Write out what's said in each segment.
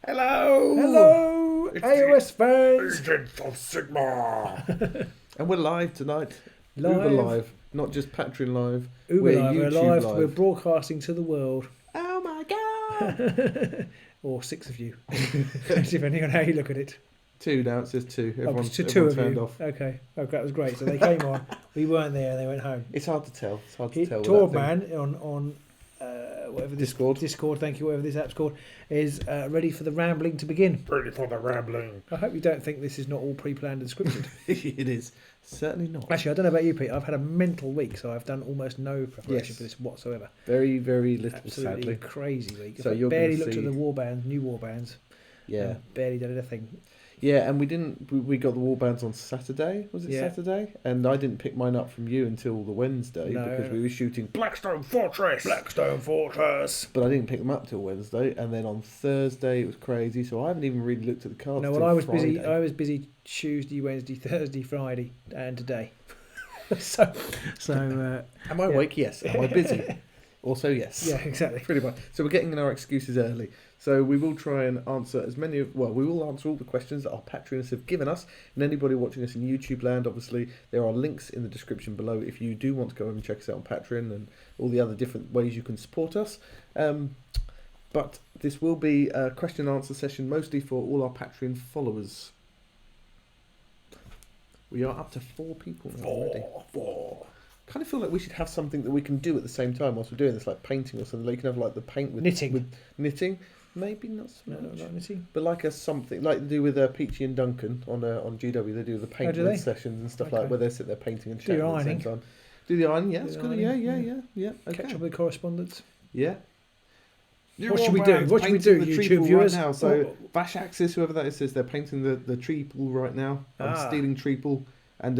Hello, It's AOS fans. Agents of Sigmar. And we're live tonight. Uber live, not just Patreon live. Uber live. YouTube We're live. live. We're broadcasting to the world. Oh my god! Or 6 of you, depending on how you look at it. 2 now, it says 2. Everyone's, two everyone's of turned you. off. Okay, that was great. So they came on. We weren't there. They went home. It's hard to tell. It's hard to tell. Torman on whatever this Discord. Thank you. Whatever this app's called is ready for the rambling to begin. Ready for the rambling. I hope you don't think this is not all pre-planned and scripted. It is. Certainly not. Actually, I don't know about you, Pete. I've had a mental week, so I've done almost no preparation for this whatsoever. Very, very little, Absolutely sadly. crazy week. So I barely looked at the warbands, new warbands. Yeah. Barely did anything. Yeah, and we got the warbands on Saturday, was it Saturday? And I didn't pick mine up from you until the Wednesday because we were shooting Blackstone Fortress! But I didn't pick them up till Wednesday, and then on Thursday it was crazy, so I haven't even really looked at the cards. No, well, I was busy Tuesday, Wednesday, Thursday, Friday, and today. so am I awake? Yes. Am I busy? Also, yes. Yeah, exactly. Pretty much. So we're getting in our excuses early. So we will try and answer we will answer all the questions that our Patreons have given us. And anybody watching us in YouTube land, obviously, there are links in the description below if you do want to go over and check us out on Patreon and all the other different ways you can support us. But this will be a question and answer session mostly for all our Patreon followers. We are up to 4 people now already. Four. Kind of feel like we should have something that we can do at the same time whilst we're doing this, like painting or something. Like you can have like the paint with knitting. Maybe not so much. No, not knitting. But like something like they do with Peachy and Duncan on GW. They do the paint sessions and stuff like where they sit there painting and chatting at the same time. Do the ironing? Yeah, it's good. Yeah. Okay. Catch up with correspondence. Yeah. What should we do? What should we do, YouTube viewers? Right now. So Vash Axis, whoever that is, says they're painting the tree pool right now. I'm stealing tree pool. And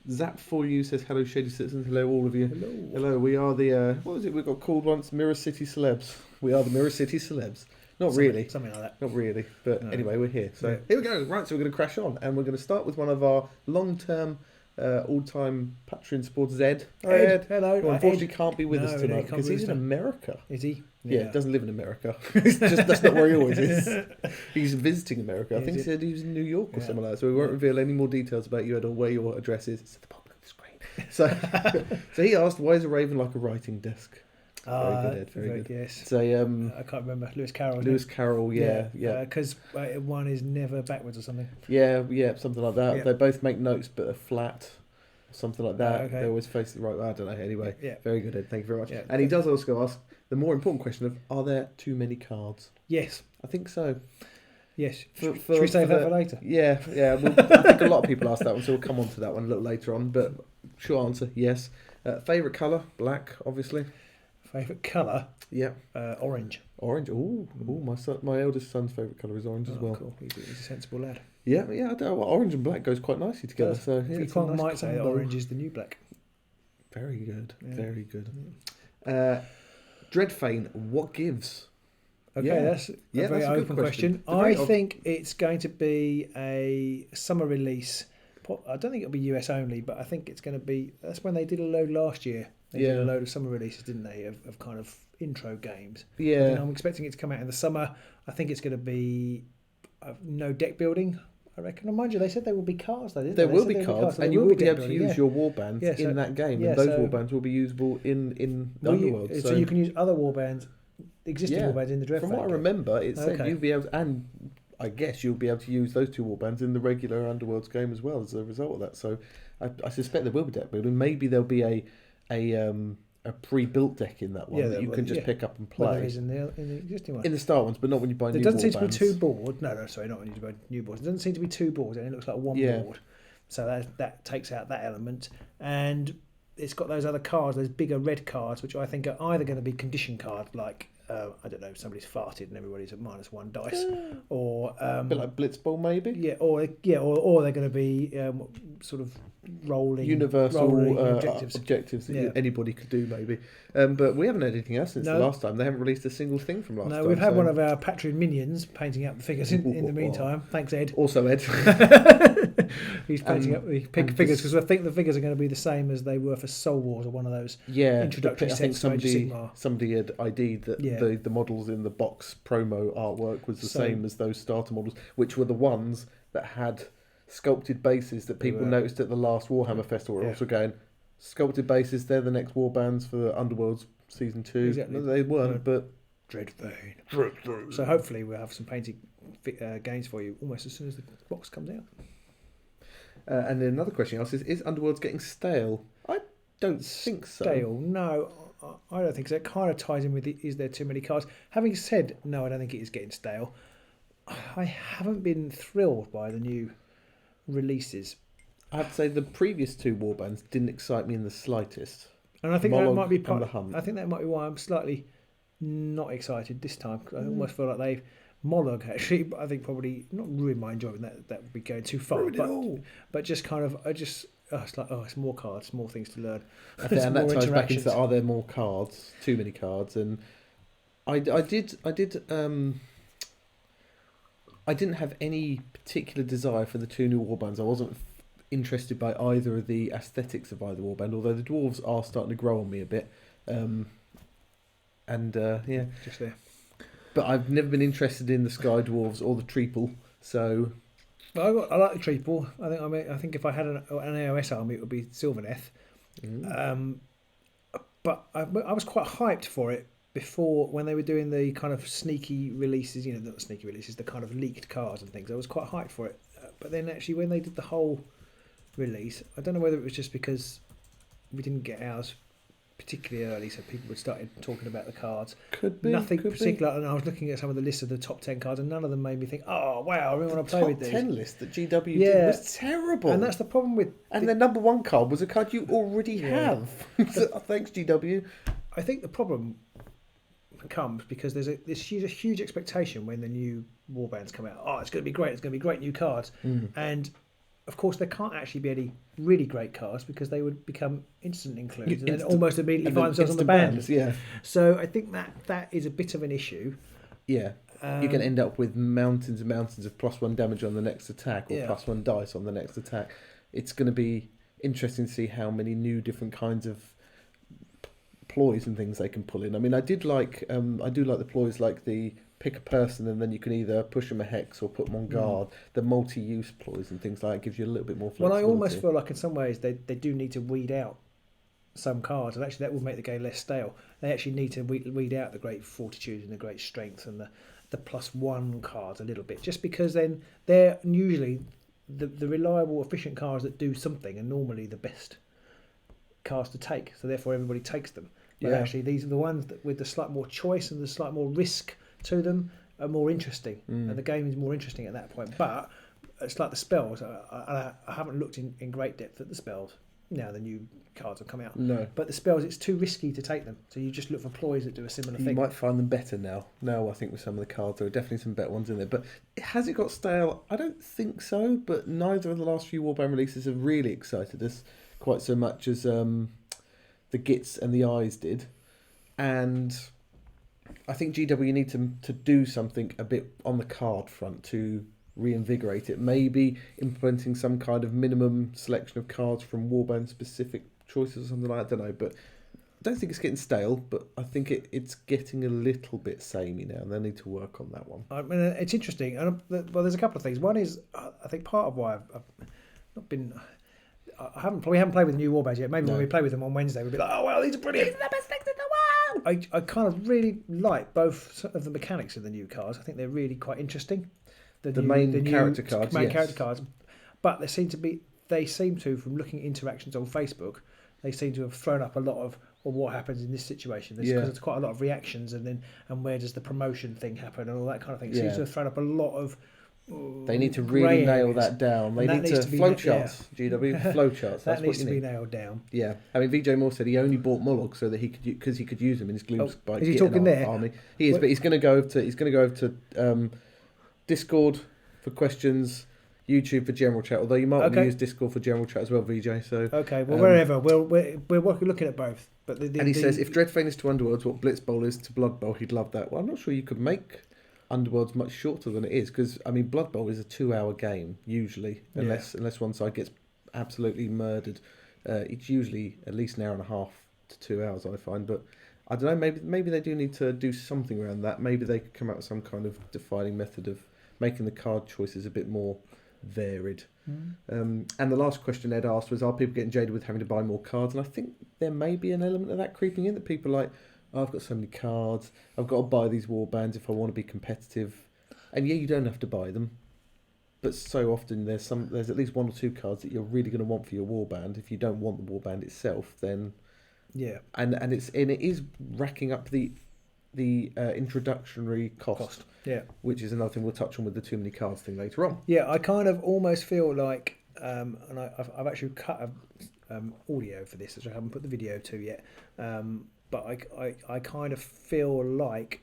Zap for you says hello, Shady Citizens. Hello, all of you. Hello. We are the what was it we got called once? Mirror City Celebs. We are the Mirror City Celebs. Something like that. Not really, but anyway, we're here. So here we go. Right, so we're going to crash on, and we're going to start with one of our long-term, all-time Patreon supporters, Ed. Ed, hello. Who unfortunately can't be with us tonight because he's in America. Is he? Yeah, doesn't live in America. That's not where he always is. He's visiting America. I think he said he was in New York or something like that. So we won't reveal any more details about you, Ed, or where your address is. It's at the bottom of the screen. So he asked, why is a raven like a writing desk? Very good, Ed. Very good. Yes. So I can't remember. Lewis Carroll. Yeah. Because one is never backwards or something. Yeah, something like that. Yeah. They both make notes, but they're flat. Something like that. Okay. They always face the right way. I don't know. Anyway, very good, Ed. Thank you very much. Yeah. And he does also ask the more important question of, are there too many cards? Yes. I think so. Yes. Should we save that for later? Yeah. Well, I think a lot of people ask that one, so we'll come on to that one a little later on. But short answer, yes. Favourite colour? Black, obviously. Favourite colour? Yeah. Orange. Orange? Ooh, my eldest son's favourite colour is orange as well. Cool. He's a sensible lad. Yeah, I don't know. Well, orange and black goes quite nicely together. So you might say that orange is the new black. Very good. Yeah. Very good. Dreadfane, what gives? Okay, that's a very open question. I think it's going to be a summer release. I don't think it'll be US only, but I think it's going to be... That's when they did a load last year. They did a load of summer releases, didn't they, of kind of intro games. Yeah. I'm expecting it to come out in the summer. I think it's going to be no deck building, I reckon. And mind you, they said there will be cards, though, didn't they? There will be cards, and you will be able to use your warbands in that game, and those warbands will be usable in Underworlds. So you can use other warbands, existing warbands in the Dreadfane. From what I remember, it said you'll be able to, and I guess you'll be able to use those 2 warbands in the regular Underworlds game as well as a result of that. So I suspect there will be deck building. Maybe there'll be a pre-built deck in that one that you can just pick up and play. Well, there is in the existing one. In the start ones, but not when you buy new warbands. There doesn't seem to be 2 boards. No, sorry, not when you buy new boards. There doesn't seem to be 2 boards, and it looks like 1 board. So that takes out that element. And it's got those other cards, those bigger red cards, which I think are either going to be condition cards, like I don't know, somebody's farted and everybody's at -1 dice, or a bit like Blitzball, maybe. Yeah, or they're going to be sort of universal objectives that anybody could do, maybe. But we haven't had anything else since the last time. They haven't released a single thing from last time. No, we've had one of our Patreon minions painting up the figures in the meantime. Thanks, Ed. Also, Ed. He's painting up the figures because I think the figures are going to be the same as they were for Soul Wars or one of those introductory sets. I think somebody had ID'd that the models in the box promo artwork was the same as those starter models, which were the ones that had sculpted bases that people noticed at the last Warhammer Festival. Were also going, sculpted bases, they're the next warbands for Underworlds Season 2. Exactly. They weren't, but... Dreadfane. So hopefully we'll have some painted games for you almost as soon as the box comes out. And then another question asks is Underworlds getting stale? I don't think so. Stale? No, I don't think so. It kind of ties in with is there too many cards? Having said, no, I don't think it is getting stale. I haven't been thrilled by the new releases. I have to say the previous two warbands didn't excite me in the slightest. And I think that might be part. The Hunt. I think that might be why I'm slightly not excited this time. I almost feel like they've Mollog actually. I think probably not ruined my enjoyment. That would be going too far. But just kind of, it's like it's more cards, more things to learn. And that ties back into are there more cards? Too many cards, and I didn't have any particular desire for the two new warbands. I wasn't interested by either of the aesthetics of either warband, although the dwarves are starting to grow on me a bit. Just there. But I've never been interested in the Sky Dwarves or the Treeple, so... I like the Treeple. I think if I had an AOS army, it would be Sylvaneth. But I was quite hyped for it before, when they were doing the kind of sneaky releases, not sneaky releases, the kind of leaked cards and things. I was quite hyped for it. But then actually when they did the whole release, I don't know whether it was just because we didn't get ours particularly early, so people had started talking about the cards. Could be. Nothing particular, and I was looking at some of the lists of the top 10 cards, and none of them made me think, oh, wow, I really want to play with these. The top 10 list that GW did was terrible. And that's the problem with... And their number one card was a card you already have. Thanks, GW. I think the problem comes because there's a huge expectation when the new warbands come out. Oh, it's going to be great. It's going to be great new cards. And... Of course, there can't actually be any really great cards because they would become instant includes and then almost immediately find themselves on the band. Yeah. So I think that is a bit of an issue. Yeah. You can end up with mountains and mountains of +1 damage on the next attack or +1 dice on the next attack. It's going to be interesting to see how many new different kinds of ploys and things they can pull in. I mean, I do like the ploys like the pick a person and then you can either push them a hex or put them on guard. The multi-use ploys and things like that gives you a little bit more flexibility. Well, I almost feel like in some ways they do need to weed out some cards, and actually that will make the game less stale. They actually need to weed out the great fortitude and the great strength and the +1 cards a little bit, just because then they're usually the reliable, efficient cards that do something are normally the best cards to take, so therefore everybody takes them. But actually these are the ones that with the slight more choice and the slight more risk to them are more interesting, and the game is more interesting at that point. But it's like the spells. I haven't looked in great depth at the spells. Now the new cards have come out. No. But the spells, it's too risky to take them. So you just look for ploys that do a similar thing. You might find them better now. Now I think with some of the cards there are definitely some better ones in there. But has it got stale? I don't think so. But neither of the last few Warband releases have really excited us quite so much as the Gits and the Eyes did. And I think GW need to do something a bit on the card front to reinvigorate it. Maybe implementing some kind of minimum selection of cards from Warband specific choices or something like that. I don't know, but I don't think it's getting stale, but I think it's getting a little bit samey now, and they need to work on that one. I mean, it's interesting. And well, there's a couple of things. One is, I think part of why I've not been... we haven't played with the new Warbands yet. Maybe when we play with them on Wednesday, we'll be like, oh, well, these are brilliant. These are the best things in the world. I kind of really like both of the mechanics of the new cards. I think they're really quite interesting. The main character cards. But they seem to, from looking at interactions on Facebook, they seem to have thrown up a lot of what happens in this situation. Because there's quite a lot of reactions, and where does the promotion thing happen and all that kind of thing. It seems to have thrown up a lot of... They need to really nail that down. They need to flowcharts, GW flowcharts. That needs to be nailed down. Yeah, I mean, VJ Moore said he only bought Moloch so that he could use them in his Gloom Spike. Is he talking there? Army. He is, but he's going to go over to Discord for questions, YouTube for general chat. Although you might want to use Discord for general chat as well, VJ. So wherever we're looking at both. But he says if Dreadfane is to Underworlds what Blitz Bowl is to Blood Bowl, he'd love that. Well, I'm not sure you could make Underworld's much shorter than it is, because I mean Blood Bowl is a 2-hour game usually, unless one side gets absolutely murdered. It's usually at least an hour and a half to 2 hours, I find. But I don't know. Maybe they do need to do something around that. Maybe they could come out with some kind of defining method of making the card choices a bit more varied. And the last question Ed asked was, are people getting jaded with having to buy more cards? And I think there may be an element of that creeping in, that people are like, oh, I've got so many cards, I've got to buy these warbands if I want to be competitive. And yeah, you don't have to buy them, but so often there's at least one or two cards that you're really going to want for your warband. If you don't want the warband itself, then yeah, and it is racking up the introductory cost. Yeah, which is another thing we'll touch on with the too many cards thing later on. Yeah, I kind of almost feel like, and I've actually cut audio for this, which I haven't put the video to yet. But I kind of feel like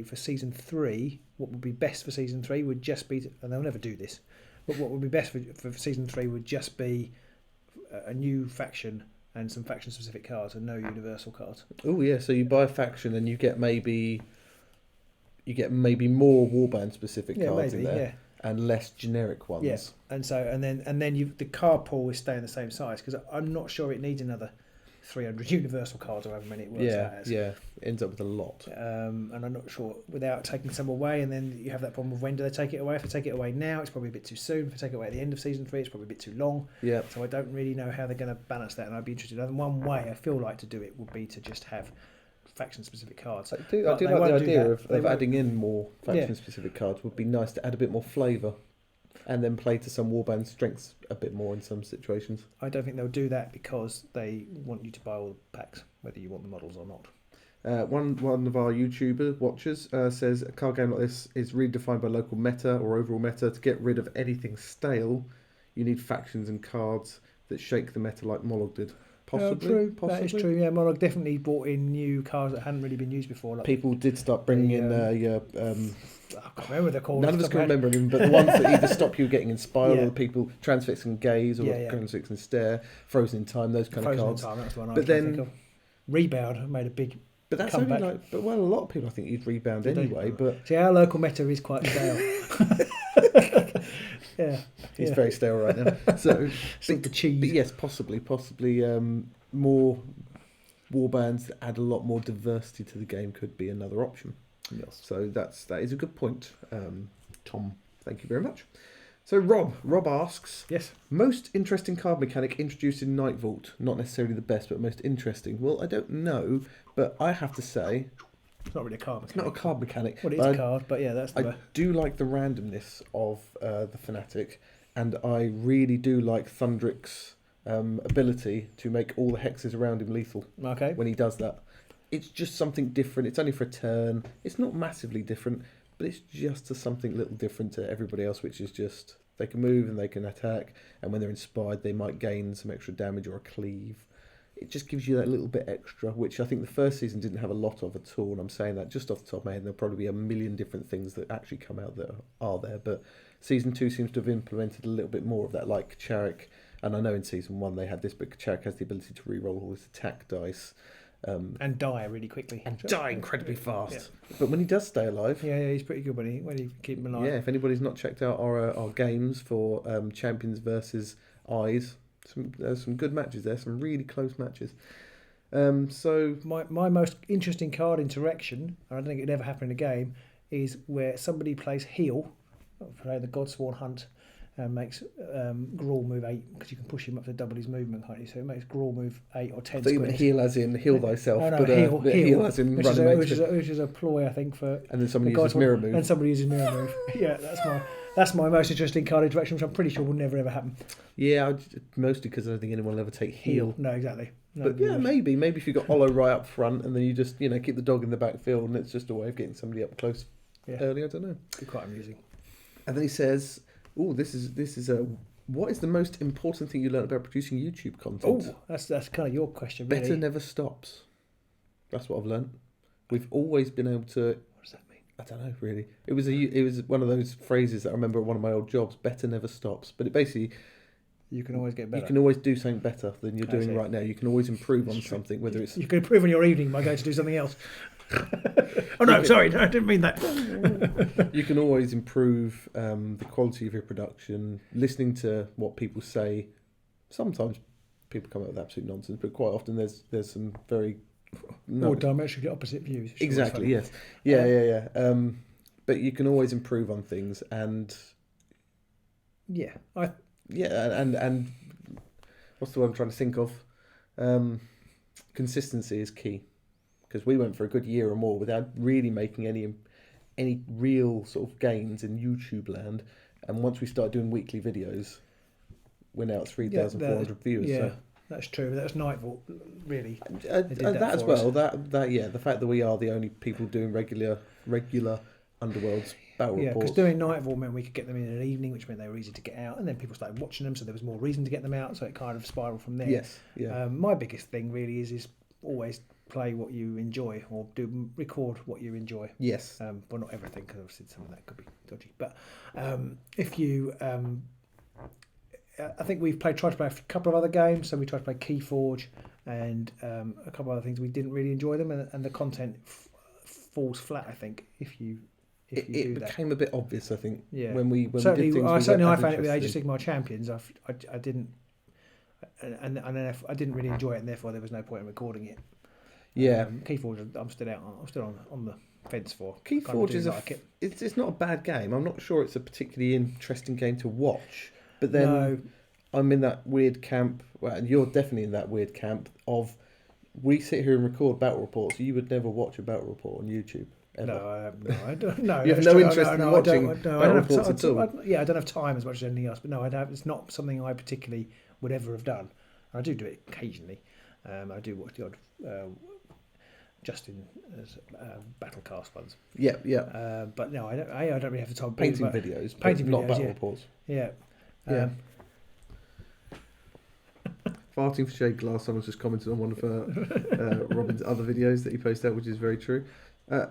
for season 3, what would be best for season 3 would just be, and they'll never do this, but what would be best for season 3 would just be a new faction and some faction specific cards and no universal cards. Oh yeah, so you buy a faction and you get maybe more warband specific cards in there, and less generic ones. Yeah, and then the card pool is staying the same size, because I'm not sure it needs another 300 universal cards or however many it works out as. Yeah, it ends up with a lot. And I'm not sure, without taking some away, and then you have that problem of when do they take it away. If they take it away now, it's probably a bit too soon. If they take it away at the end of season 3, it's probably a bit too long. Yeah. So I don't really know how they're going to balance that, and I'd be interested. And one way I feel like to do it would be to just have faction specific cards. I do like the idea of adding in more faction specific cards. Would be nice to add a bit more flavour, and then play to some warband strengths a bit more in some situations. I don't think they'll do that, because they want you to buy all the packs, whether you want the models or not. One of our YouTuber watchers says a card game like this is redefined by local meta or overall meta. To get rid of anything stale, you need factions and cards that shake the meta like Mollog did. Possibly. That is true. Yeah, Mollog definitely brought in new cards that hadn't really been used before. Like people did start bringing in I can't remember what they're called. None of us can remember them, but the ones that either stop you getting inspired, or the people transfix and gaze, or transfix and stare, frozen in time, those kind of cards. Frozen in time, that's the one I but was then think of. Rebound made a big. But that's comeback. only a lot of people I think you'd rebound anyway. But see, our local meta is quite stale. It's very stale right now. So the cheese. But yes, possibly more warbands that add a lot more diversity to the game could be another option. Yes. So that is a good point, Tom. Thank you very much. So Rob asks, yes, most interesting card mechanic introduced in Night Vault. Not necessarily the best, but most interesting. Well, I don't know, but I have to say, it's not really a card mechanic. It's not a card mechanic. Well, it is a card, but yeah, that's I do like the randomness of the Fanatic, and I really do like Thundrick's ability to make all the hexes around him lethal. Okay. When he does that. It's just something different. It's only for a turn. It's not massively different, but it's just something little different to everybody else, which is just they can move and they can attack, and when they're inspired they might gain some extra damage or a cleave. It just gives you that little bit extra, which I think the first season didn't have a lot of at all, and I'm saying that just off the top of my head. There'll probably be a million different things that actually come out that are there, but season 2 seems to have implemented a little bit more of that, like Charik, and I know in season 1 they had this, but Charik has the ability to re-roll all his attack dice. And die really quickly. And die incredibly fast. Yeah. But when he does stay alive... Yeah, he's pretty good when you keep him alive. Yeah, if anybody's not checked out our games for Champions versus Eyes, there's some good matches there, some really close matches. So my most interesting card interaction, I don't think it'd ever happen in a game, is where somebody plays heal, play the Godsworn Hunt, and makes Grawl move 8, because you can push him up to double his movement, can't you? So it makes Grawl move 8 or 10 squares. Heal as in heal thyself, heal as in which is a ploy, I think, for. And then somebody uses mirror move. And somebody uses mirror move. Yeah, that's my most interesting card interaction, which I'm pretty sure will never ever happen. Yeah, mostly because I don't think anyone will ever take heal. No, exactly. No, but yeah, maybe if you got Hollow right up front, and then you just keep the dog in the backfield, and it's just a way of getting somebody up close early. I don't know. It'd be quite amusing. And then he says, "Oh, this is a. What is the most important thing you learned about producing YouTube content?" Oh, that's kind of your question. Really. Better never stops. That's what I've learned. We've always been able to. What does that mean? I don't know really. It was one of those phrases that I remember at one of my old jobs. Better never stops. But it basically. You can always get better. You can always do something better than you're doing right now. You can always improve on something, whether it's. You can improve on your evening by going to do something else. Oh no, sorry, no, I didn't mean that. You can always improve the quality of your production, listening to what people say. Sometimes people come up with absolute nonsense, but quite often there's some very Or diametrically opposite views. Exactly. Yes. Yeah. But you can always improve on things, and and what's the word I'm trying to think of? Consistency is key, because we went for a good year or more without really making any real sort of gains in YouTube land, and once we started doing weekly videos, we're now at 3,400 viewers. Yeah, so. That's true. That's Nightfall, really. That as well. The fact that we are the only people doing regular Underworlds battle reports. Yeah, because doing Nightfall meant we could get them in an evening, which meant they were easy to get out, and then people started watching them, so there was more reason to get them out. So it kind of spiraled from there. Yes. Yeah. My biggest thing really is always play what you enjoy, or record what you enjoy. Yes. Well, not everything, because obviously some of that could be dodgy. But if you I think we've tried to play a couple of other games. So we tried to play Keyforge and a couple of other things. We didn't really enjoy them, and the content falls flat, I think, if you do that. It became a bit obvious, I think. Yeah. When we did certainly, things. I found it with Age of Sigmar Champions. I didn't, and then I didn't really enjoy it, and therefore there was no point in recording it. Yeah. Keyforge, I'm still on the fence for. Keyforge is it's not a bad game. I'm not sure it's a particularly interesting game to watch. But then I'm in that weird camp, and you're definitely in that weird camp of, we sit here and record battle reports. You would never watch a battle report on YouTube, ever. No, I don't. No, you have no interest in watching battle reports at all. I don't have time as much as anything else. But no, it's not something I particularly would ever have done. I do it occasionally. I do watch the odd Justin Battlecast ones. Yeah, yeah. But no, I don't really have the time. Painting videos, not battle reports. Yeah. Farting for shade glass. Someone's just commented on one of Robin's other videos that he posted out, which is very true.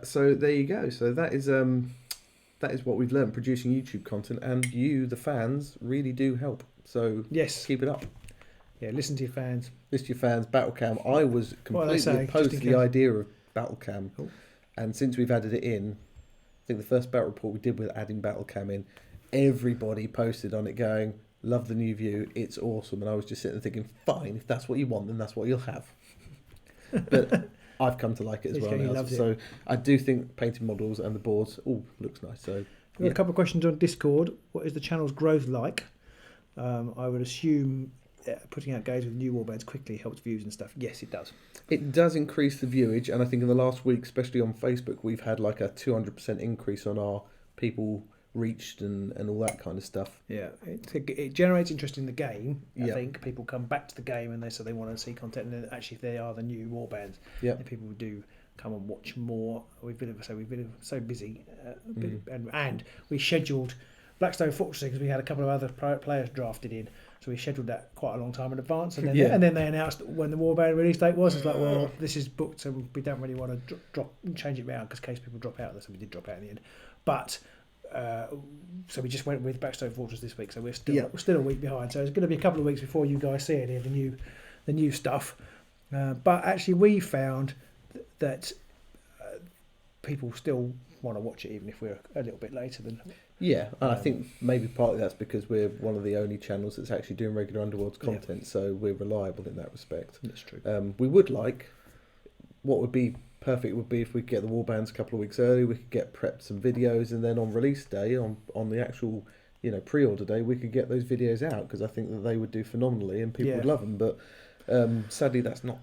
So there you go. So that is what we've learned producing YouTube content, and you, the fans, really do help. So yes, keep it up. Yeah, listen to your fans. Listen to your fans. Battlecam. I was completely opposed to the idea of Battlecam, and since we've added it in, I think the first battle report we did with adding Battlecam in, everybody posted on it going, love the new view, it's awesome. And I was just sitting there thinking, fine, if that's what you want, then that's what you'll have. But I've come to like it as well now. So I do think painted models and the boards looks nice. So we've got a couple of questions on Discord. What is the channel's growth like? I would assume putting out games with new warbands quickly helps views and stuff. Yes, it does. It does increase the viewage, and I think in the last week, especially on Facebook, we've had like a 200% increase on our people reached and all that kind of stuff. Yeah, it generates interest in the game. I think people come back to the game and they want to see content, and then actually if they are the new warbands, then people do come and watch more. We've been so busy, and we scheduled Blackstone Fortress because we had a couple of other players drafted in, so we scheduled that quite a long time in advance, and then they announced when the warband release date was. It's like, well, this is booked, and we don't really want to change it around because in case people drop out. So we did drop out in the end, but. So we just went with Blackstone Fortress this week, so we're still a week behind. So it's going to be a couple of weeks before you guys see any of the new stuff. But actually, we found that people still want to watch it, even if we're a little bit later than. Yeah, and I think maybe partly that's because we're one of the only channels that's actually doing regular Underworlds content, so we're reliable in that respect. That's true. We would like, what would be perfect would be if we get the warbands a couple of weeks early, we could get prepped some videos, and then on release day, on the actual pre-order day, we could get those videos out, because I think that they would do phenomenally and people would love them. But sadly, that's not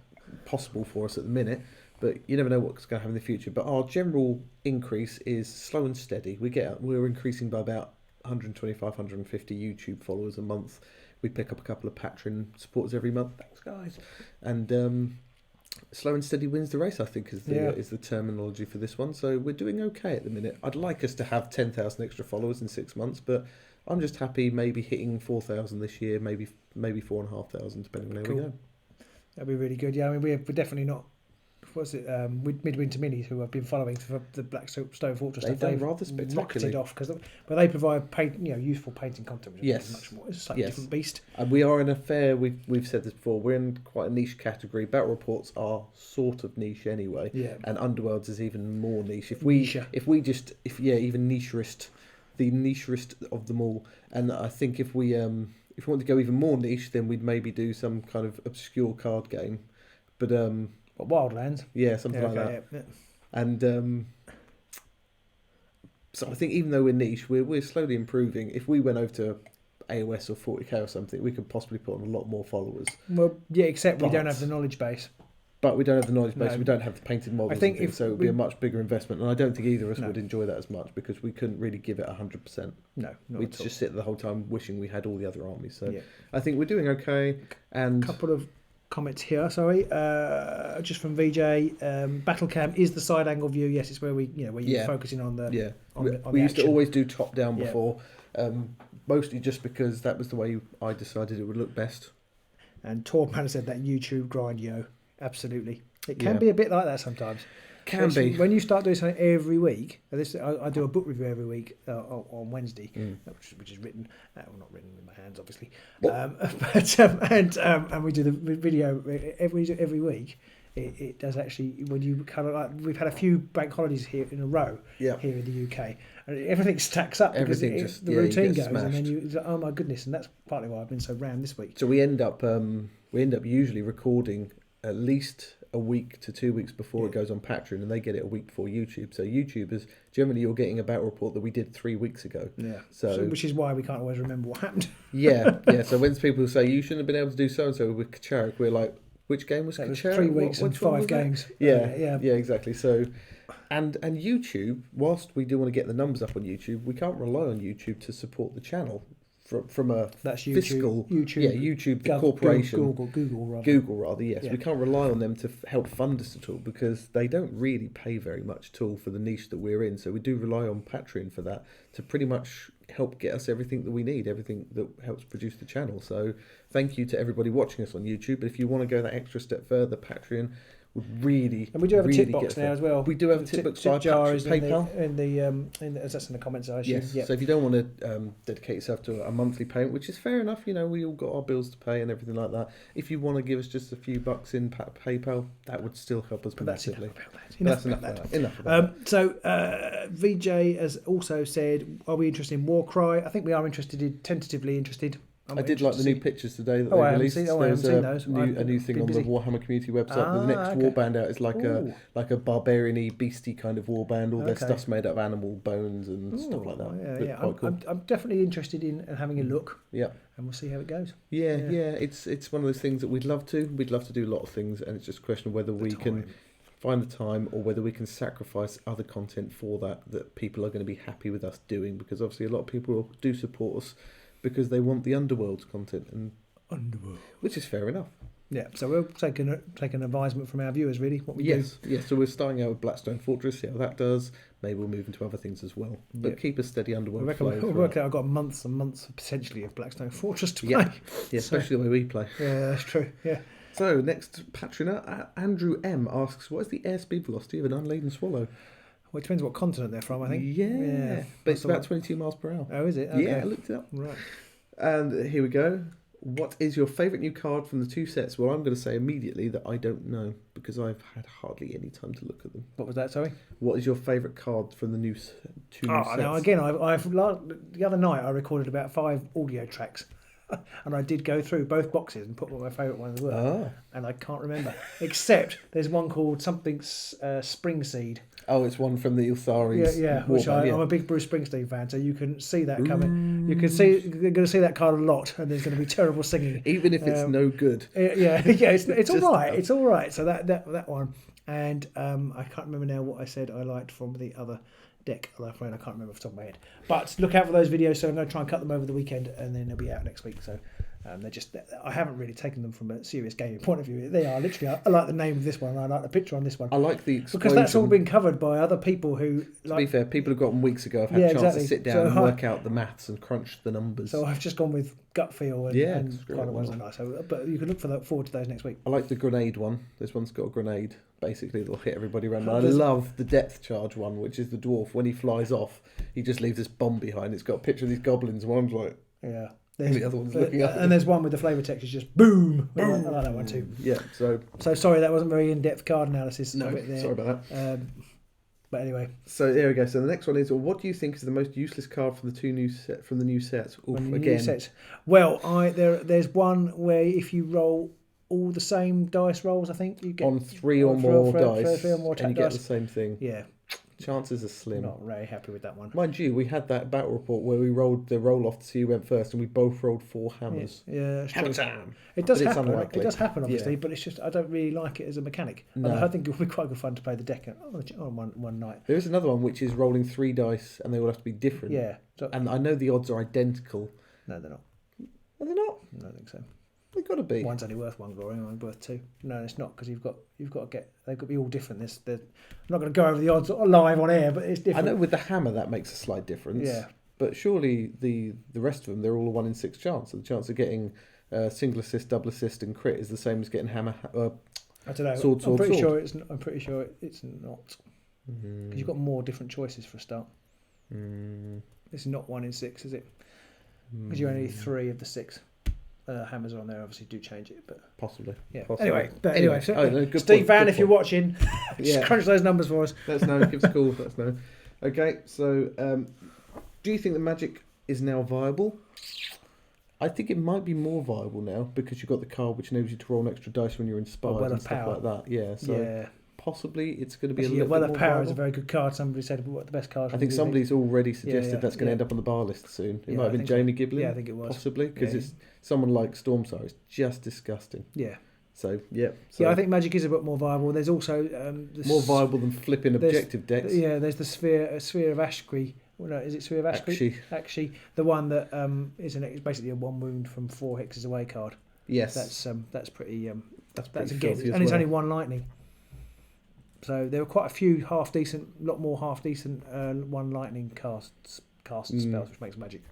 possible for us at the minute. But you never know what's going to happen in the future. But our general increase is slow and steady. We're increasing by about 125, 150 YouTube followers a month. We pick up a couple of Patreon supporters every month. Thanks, guys. And slow and steady wins the race, I think, is the terminology for this one. So we're doing okay at the minute. I'd like us to have 10,000 extra followers in 6 months, but I'm just happy maybe hitting 4,000 this year, maybe 4,500, depending on how we go. That'd be really good. Yeah, I mean, we're definitely not. What's it? Midwinter Minis, who I've been following for the Blackstone Fortress stuff. They've rather spectacularly rocketed off but they provide useful painting content, which is much more. It's a slightly different beast. And we are in a fair. We've said this before. We're in quite a niche category. Battle reports are sort of niche anyway. Yeah. And Underworlds is even more niche. Even nicherist, the nicherist of them all. And I think if we want to go even more niche, then we'd maybe do some kind of obscure card game. But What, Wildlands? Yeah, something like that. Yeah. And so I think even though we're niche, we're slowly improving. If we went over to AOS or 40k or something, we could possibly put on a lot more followers. Well, yeah, except we don't have the knowledge base. But we don't have the knowledge base. No. We don't have the painted models. I think so it would be a much bigger investment, and I don't think either of us would enjoy that as much because we couldn't really give it 100%. No, we'd just sit the whole time wishing we had all the other armies. So yeah. I think we're doing okay. And a couple of comments here. Sorry, just from VJ. Battle cam is the side angle view. Yes, it's where you're focusing on the we used action. to always do top down before, mostly just because that was the way I decided it would look best. And Torman said that YouTube grind, absolutely. It can be a bit like that sometimes. Can be. When you start doing something every week, I do a book review every week on Wednesday, which is written, well, not written with my hands, obviously, and we do the video every week. It does actually, when you kind of like, we've had a few bank holidays here in a row here in the UK, and everything stacks up because the routine goes, smashed. And then it's like, oh my goodness, and that's partly why I've been so rammed this week. So we end up usually recording at least a week to 2 weeks before it goes on Patreon, and they get it a week before YouTube. So YouTubers, generally you're getting a battle report that we did 3 weeks ago. Yeah. So which is why we can't always remember what happened. Yeah. So when people say you shouldn't have been able to do so and so with Kacharik, we're like, which game was Kacharik? 3 weeks and 5 games. Yeah, exactly. So, and YouTube, whilst we do want to get the numbers up on YouTube, we can't rely on YouTube to support the channel. From a fiscal, YouTube, the corporation, Google rather, yes. We can't rely on them to help fund us at all because they don't really pay very much at all for the niche that we're in. So we do rely on Patreon for that to pretty much help get us everything that we need, everything that helps produce the channel. So thank you to everybody watching us on YouTube. But if you want to go that extra step further, Patreon would really, and we do have a tip box now as well. We do have a tip box via PayPal. In the that's in the comments, I assume. Yes. So if you don't want to dedicate yourself to a monthly payment, which is fair enough, we all got our bills to pay and everything like that. If you want to give us just a few bucks in PayPal, that would still help us massively. Enough about that. So VJ has also said, "Are we interested in Warcry?" I think we are tentatively interested. I did like the new pictures today that they released. I haven't seen those. A new thing on the Warhammer community website. The next warband out is like a barbarian-y, beastie kind of warband. All their stuff's made up of animal bones and stuff like that. Quite cool. I'm definitely interested in having a look. Yeah. And we'll see how it goes. Yeah. It's one of those things that we'd love to. We'd love to do a lot of things, and it's just a question of whether we can find the time or whether we can sacrifice other content for that people are going to be happy with us doing, because obviously a lot of people do support us because they want the Underworlds content, which is fair enough. Yeah, so we'll take an advisement from our viewers, really, what we do. Yes, so we're starting out with Blackstone Fortress, see how that does. Maybe we'll move into other things as well. But keep a steady Underworld flow. We'll work out I've got months and months, potentially, of Blackstone Fortress to play. Yeah, especially the way we play. Yeah, that's true, yeah. So, next Patreon, Andrew M. asks, what is the airspeed velocity of an unladen swallow? Well, it depends what continent they're from, I think. Yeah. But it's about 22 miles per hour. Oh, is it? Okay. Yeah, I looked it up. Right. And here we go. What is your favourite new card from the 2 sets? Well, I'm going to say immediately that I don't know because I've had hardly any time to look at them. What was that, sorry? What is your favourite card from the two new sets? Now, again, the other night I recorded about 5 audio tracks. And I did go through both boxes and put what my favourite ones were. And I can't remember. Except there's one called something Spring Seed. Oh, it's one from the Ilthari's. Yeah. Which I'm a big Bruce Springsteen fan, so you can see that coming. You can see you're going to see that card a lot, and there's going to be terrible singing, even if it's no good. It's all right. It's all right. So that one, and I can't remember now what I said I liked from the other deck. I can't remember off the top of my head. But look out for those videos. So I'm going to try and cut them over the weekend, and then they'll be out next week. So. I haven't really taken them from a serious gaming point of view. They are literally, I like the name of this one, I like the picture on this one. I like the explosion. Because that's all been covered by other people who... To be fair, people have got them weeks ago, have had a chance to sit down and work out the maths and crunch the numbers. So I've just gone with gut feel and kind of ones I like. So, but you can look forward to those next week. I like the grenade one. This one's got a grenade. Basically, it'll hit everybody around. I love the depth charge one, which is the dwarf. When he flies off, he just leaves this bomb behind. It's got a picture of these goblins. One's like... Yeah. The other one's looking up. And there's one with the flavour text is just boom. I like that one too. Yeah. So sorry, that wasn't very in-depth card analysis. No, sorry about that. But anyway. So there we go. So the next one is, what do you think is the most useless card from the new sets? New sets. Well, there's one where if you roll all the same dice rolls. I think you get on three or more dice, three or more and you dice. get the same thing. Yeah, chances are slim. Not very happy with that one. Mind you, we had that battle report where we rolled the roll off to see who went first, and we both rolled 4 hammers. Yeah, hammer time. It does But it's happen. unlikely. It does happen, obviously, Yeah. but it's just I don't really like it as a mechanic. No. I think it would be quite good fun to play the deck on one night. There is another one which is rolling 3 dice, and they all have to be different. Yeah, so, And I know the odds are identical. no, they're not. Are they not? I don't think so. They've got to be. One's only worth 1 glory, and one's worth 2. No, it's not because you've got to get. They've got to be all different. I'm not going to go over the odds live on air, but it's different. I know with the hammer that makes a slight difference. Yeah. But surely the rest of them, they're all a 1 in 6 chance. So the chance of getting single assist, double assist, and crit is the same as getting hammer. I don't know. Sword. I'm pretty sure it's not. Mm. Because you've got more different choices for a start. Mm. It's not 1 in 6, is it? Because you only need 3 of the 6. Hammers on there obviously do change it, but possibly. Yeah. Possibly. Anyway, so good Steve point, Van, good if you're point. watching, just Yeah. crunch those numbers for us. Let us know. Give us a call. Let us know. Okay, so do you think the magic is now viable? I think it might be more viable now because you've got the card which enables you to roll an extra dice when you're inspired Well and of stuff power. like that. Yeah, so Yeah. possibly it's going to be Actually, a yeah, little Well bit of more Power is viable. a very good card. Somebody said what the best card. I think somebody's already suggested that's going to yeah. end up on the bar list soon. It Yeah, might have I been think so. Jamie Giblin. Yeah, I think it was. Possibly, because Yeah. it's someone like Stormsire. It's just disgusting. Yeah. So, yeah. Yeah, I think Magic is a bit more viable. There's also more viable than flipping there's- objective decks. Yeah, there's the Sphere of Ashkree. Well, no, is it Sphere of Ashkree? Actually, the one that is basically a 1 wound from 4 hexes away card. Yes. That's pretty. That's That's pretty again, filthy as and it's well. only 1 lightning. So there were quite a few lot more half decent 1 lightning cast spells, which makes Magic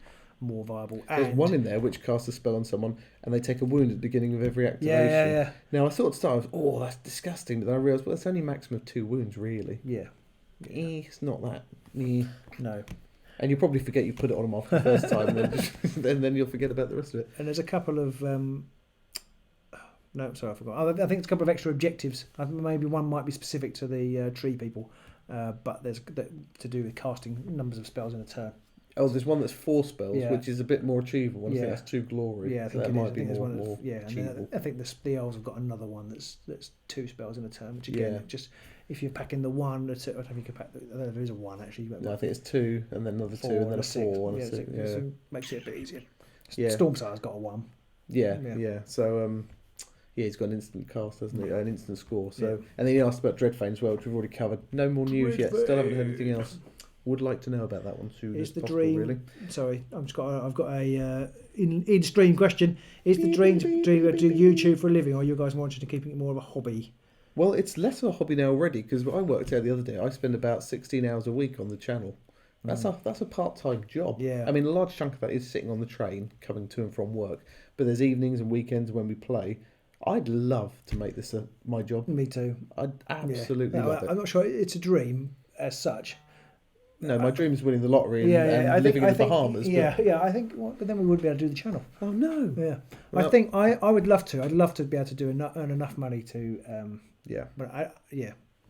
more viable. There's And one in there which casts a spell on someone and they take a wound at the beginning of every activation. Yeah. Now I thought at the start, that's disgusting, but then I realised, well, it's only a maximum of 2 wounds, really. Yeah. It's not that. No. And you'll probably forget you put it on them after the first time, and then you'll forget about the rest of it. And there's a couple of no, sorry, I forgot. I think it's a couple of extra objectives. Maybe one might be specific to the tree people, but there's to do with casting numbers of spells in a turn. Oh, there's one that's 4 spells, Yeah. which is a bit more achievable. I Yeah. think that's 2 glory. Yeah, I so think that it might is. I be think there's more, one. more Yeah, and achievable. I think the elves have got another one that's 2 spells in a turn. Which again, Yeah. just if you're packing the 1, I don't know if you could pack. I don't know if there is a 1 actually. But No, I think it's 2, and then another 2, and then a 4, and a 6. So, Yeah. so makes it a bit easier. Yeah. Stormsire's got a 1. Yeah. So, he's got an instant cast, hasn't he? An instant score. So, Yeah. and then he asked about Dreadfane as well, which we've already covered. No more news yet. Still haven't heard anything else. Would like to know about that one soon Is as the possible, dream? really. Sorry, I've got a in stream question. Is the dream to do YouTube for a living, or are you guys more interested in keeping it more of a hobby? Well, it's less of a hobby now already because I worked out the other day. I spend about 16 hours a week on the channel. That's a part-time job. Yeah. I mean, a large chunk of that is sitting on the train, coming to and from work. But there's evenings and weekends when we play. I'd love to make this my job. Me too. I'd absolutely Yeah. love it. I'm not sure it's a dream as such. No, my dream is winning the lottery and living in the Bahamas. I think. Well, but then we wouldn't be able to do the channel. But, oh no. Yeah, Well, I think I would love to. I'd love to be able to earn enough money to. Yeah. But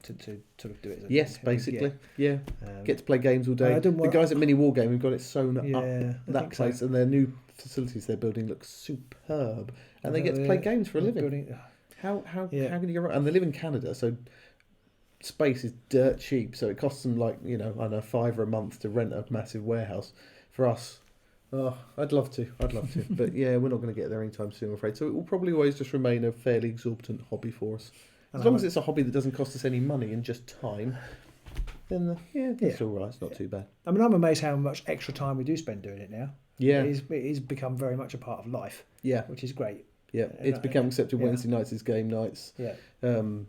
to sort of do it. Yes, basically. Yeah. Get to play games all I day. don't The want- guys at Mini War Game have got it sewn up. I That think place so. and their new facilities they're building look superb, and they get to play games for a living. Building, How can you get around? And they live in Canada, so space is dirt cheap. So it costs them like I don't know, $5 a month to rent a massive warehouse. For us, I'd love to, but yeah, we're not going to get there anytime soon, I'm afraid. So it will probably always just remain a fairly exorbitant hobby for us. As long as it's a hobby that doesn't cost us any money and just time, then it's all right. It's not too bad. I mean, I'm amazed how much extra time we do spend doing it now. Yeah, it is become very much a part of life. Yeah, which is great. Yeah, it's become accepted. Yeah. Wednesday nights is game nights. Yeah, and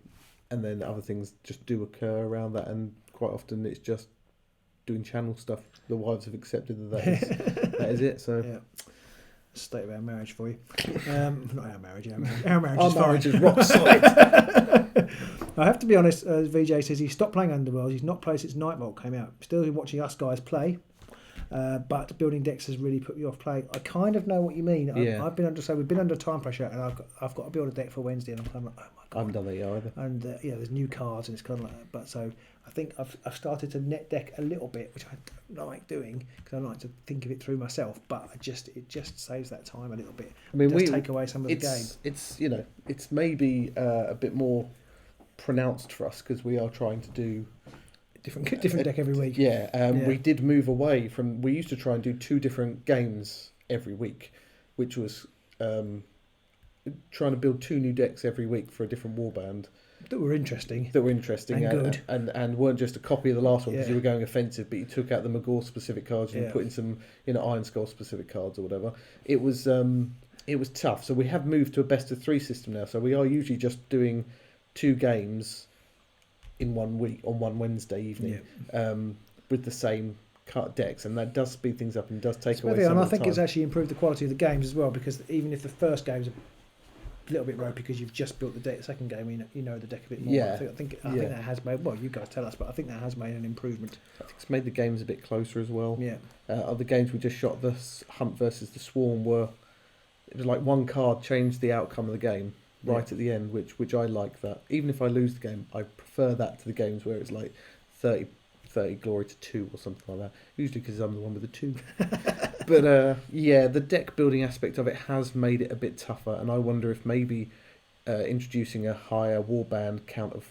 then other things just do occur around that, and quite often it's just doing channel stuff. The wives have accepted that is it. So. Yeah. State of our marriage for you. Not our marriage. Our marriage. Our marriage is rock solid. I have to be honest. VJ says he stopped playing Underworlds. He's not played since Nightvault came out. Still watching us guys play. But building decks has really put me off playing. I kind of know what you mean. Yeah. We've been under time pressure, and I've got to build a deck for Wednesday, and I'm kind of like, oh my god. I haven't done that yet either. And there's new cards, and it's kind of like that. But so I think I've started to net deck a little bit, which I don't like doing because I like to think of it through myself. But it just saves that time a little bit. I mean, it does take away some of the game. It's maybe a bit more pronounced for us because we are trying to do different deck every week. We did move away from. We used to try and do 2 different games every week, which was trying to build 2 new decks every week for a different warband that were interesting and good and weren't just a copy of the last one because you were going offensive, but you took out the Magor specific cards and you put in some Iron Skull specific cards or whatever. It was tough. So we have moved to a best of 3 system now. So we are usually just doing 2 games in 1 week on one Wednesday evening with the same cut decks, and that does speed things up and does take away some of the time. And I think it's actually improved the quality of the games as well, because even if the first game's a little bit ropey because you've just built the deck, the second game you know the deck a bit more. I think that has made, well, you guys tell us, but I think that has made an improvement. I think it's made the games a bit closer as well. Other games we just shot, the Hunt versus the Swarm, it was like one card changed the outcome of the game right at the end, which I like that. Even if I lose the game, I prefer that to the games where it's like 30 glory to 2 or something like that. Usually because I'm the one with the 2. But the deck building aspect of it has made it a bit tougher, and I wonder if maybe introducing a higher warband count of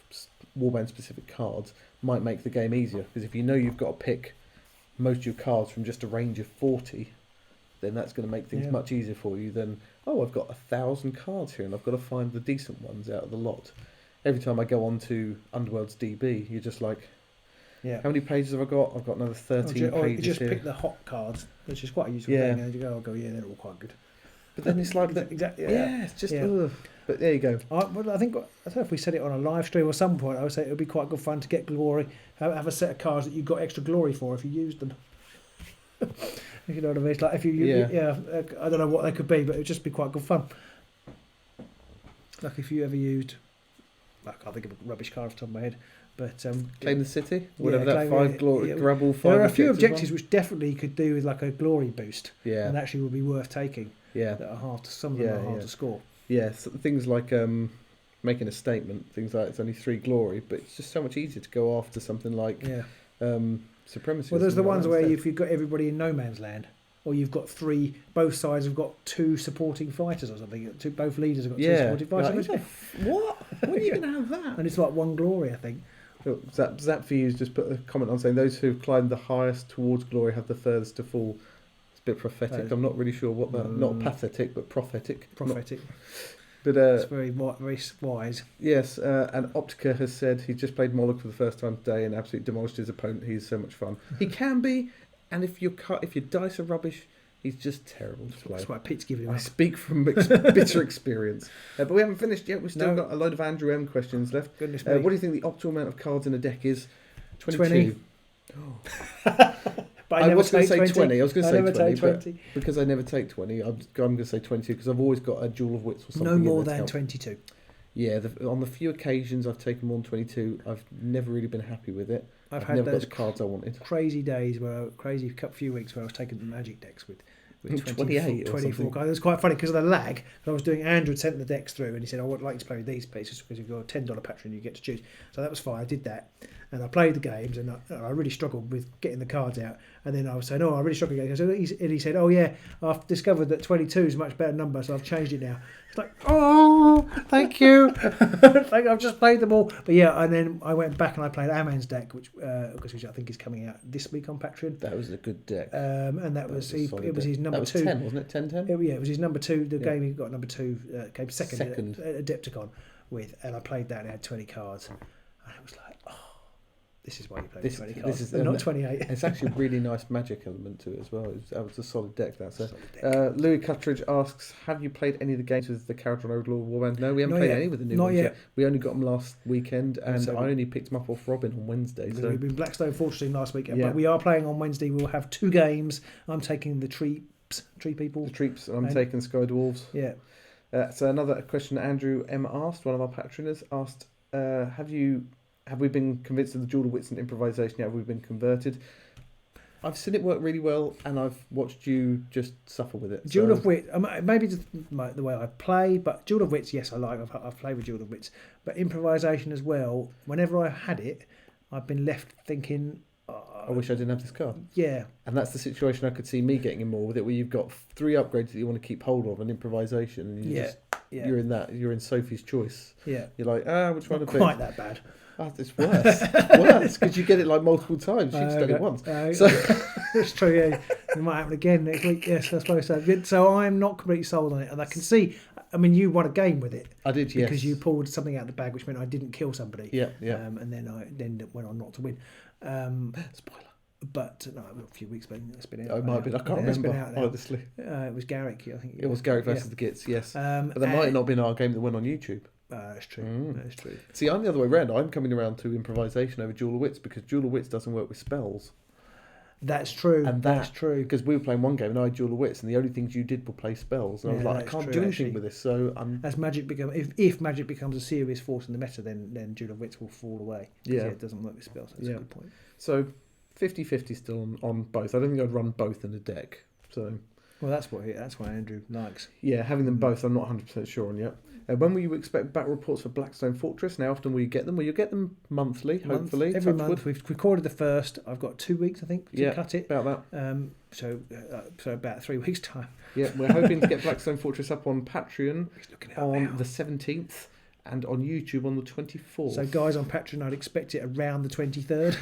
warband specific cards might make the game easier. Because if you know you've got to pick most of your cards from just a range of 40, then that's going to make things much easier for you than, I've got 1,000 cards here and I've got to find the decent ones out of the lot. Every time I go on to Underworlds DB, you're just like, how many pages have I got? I've got another 13 pages you just here. Pick the hot cards, which is quite a useful thing, and you go, they're all quite good. But then it's like, it's just, but there you go. I don't know if we said it on a live stream or some point, I would say it would be quite good fun to get glory, have a set of cards that you got extra glory for if you used them. If you know what I mean? It's like if I don't know what they could be, but it would just be quite good fun. Like if you ever used, I can't think of a rubbish card off the top of my head, but Claim the City, whatever that 5 glory, grab all 5. There are a few objectives which definitely could do with like a glory boost, and actually would be worth taking. That are some of them are hard to score. So things like making a statement, things like it's only 3 glory, but it's just so much easier to go after something like supremacy. Well, there's the ones where if you've got everybody in no man's land, or you've got 3, both sides have got 2 supporting fighters or something. Both leaders have got 2 supporting fighters. Like, what? When are you going to have that? And it's like 1 glory, I think. Zap for you just put a comment on saying those who've climbed the highest towards glory have the furthest to fall. It's a bit prophetic. I'm not really sure what that. Not pathetic, but prophetic. But it's very wise. Yes, and Optica has said he just played Moloch for the first time today and absolutely demolished his opponent. He's so much fun. He can be, and if your dice are rubbish, he's just terrible to play. That's why Pete's giving him. I speak from bitter experience. But we haven't finished yet. We've still got a load of Andrew M questions left. Goodness me. What do you think the optimal amount of cards in a deck is? 22. 20. I was going to say 20. I was going to say 20, 20. But because I never take 20, I'm going to say 22 because I've always got a Jewel of Wits or something. No more than 22. Yeah, on the few occasions I've taken more than 22, I've never really been happy with it. I've had never those got the cards I wanted. Crazy days few weeks where I was taking the Magic decks with 28 24 cards. It was quite funny because of the lag. I was doing, Andrew had sent the decks through and he said, I would like to play with these pieces because if you're a $10 patron you get to choose. So that was fine. I did that and I played the games and I really struggled with getting the cards out. And then I was saying, I really struggled with games. And he said, I've discovered that 22 is a much better number, so I've changed it now. It's like, thank you. I've just played them all. But and then I went back and I played Aman's deck, which I think is coming out this week on Patreon. That was a good deck. And that was his number 2. That was 10, wasn't it? 10-10? It was his number 2. The game he got number 2 came second. At Adepticon with, and I played that and it had 20 cards. And it was like, this is why you play 20 cards, not 28. It's actually a really nice magic element to it as well. That was a solid deck. Louis Cuttridge asks, have you played any of the games with the Caradron Overlord Warband? No, we haven't played any with the new ones yet. We only got them last weekend, and I only picked them up off Robin on Wednesday. So. We've been Blackstone Fortressing last weekend, but we are playing on Wednesday. We'll have 2 games. I'm taking the Tree People. The Treeps, and I'm taking Sky Dwarves. Yeah. So another question Andrew M asked, one of our patroners, asked, have we been convinced of the Jewel of Wits and improvisation yet? Have we been converted? I've seen it work really well, and I've watched you just suffer with it. Duel of Wits, maybe just the way I play, but Duel of Wits, yes, I like. I've played with Duel of Wits, but improvisation as well. Whenever I've had it, I've been left thinking, I wish I didn't have this card. Yeah. And that's the situation I could see me getting in more with it, where you've got 3 upgrades that you want to keep hold of, and improvisation, and you're in that. You're in Sophie's Choice. Yeah. You're like, which one to pick? Quite that bad. Oh, it's worse. It's worse because you get it like multiple times. She's done it once. So that's true. Yeah, it might happen again next week. Yes, I suppose so. So I'm not completely sold on it, and I can see. I mean, you won a game with it. I did, yes. Because you pulled something out of the bag, which meant I didn't kill somebody. Yeah. And then I went on not to win. Spoiler. But no, a few weeks, but it's been out. Oh, it might have been. I can't remember, honestly. It was Garrick, I think. It was Garrick versus the Gits, yes. But that might not have been our game that went on YouTube. That's true. That's true. See, I'm the other way around. I'm coming around to improvisation over Duel of Wits because Duel of Wits doesn't work with spells. That's true. And that's true. Because we were playing one game and I had Duel of Wits, and the only things you did were play spells. And I was like, I can't do anything with this. So as magic if magic becomes a serious force in the meta, then Duel of Wits will fall away. Yeah, it doesn't work with spells. That's a good point. So 50-50 still on both. I don't think I'd run both in a deck. So. Well, that's what Andrew likes. Yeah, having them both, I'm not 100% sure on yet. When will you expect battle reports for Blackstone Fortress? How often will you get them? Will you get them monthly, hopefully? Every month. We've recorded the first. I've got 2 weeks, I think, to cut it. About that. So about 3 weeks' time. Yeah, we're hoping to get Blackstone Fortress up on Patreon on the 17th. And on YouTube on the 24th. So, guys, on Patreon, I'd expect it around the 23rd.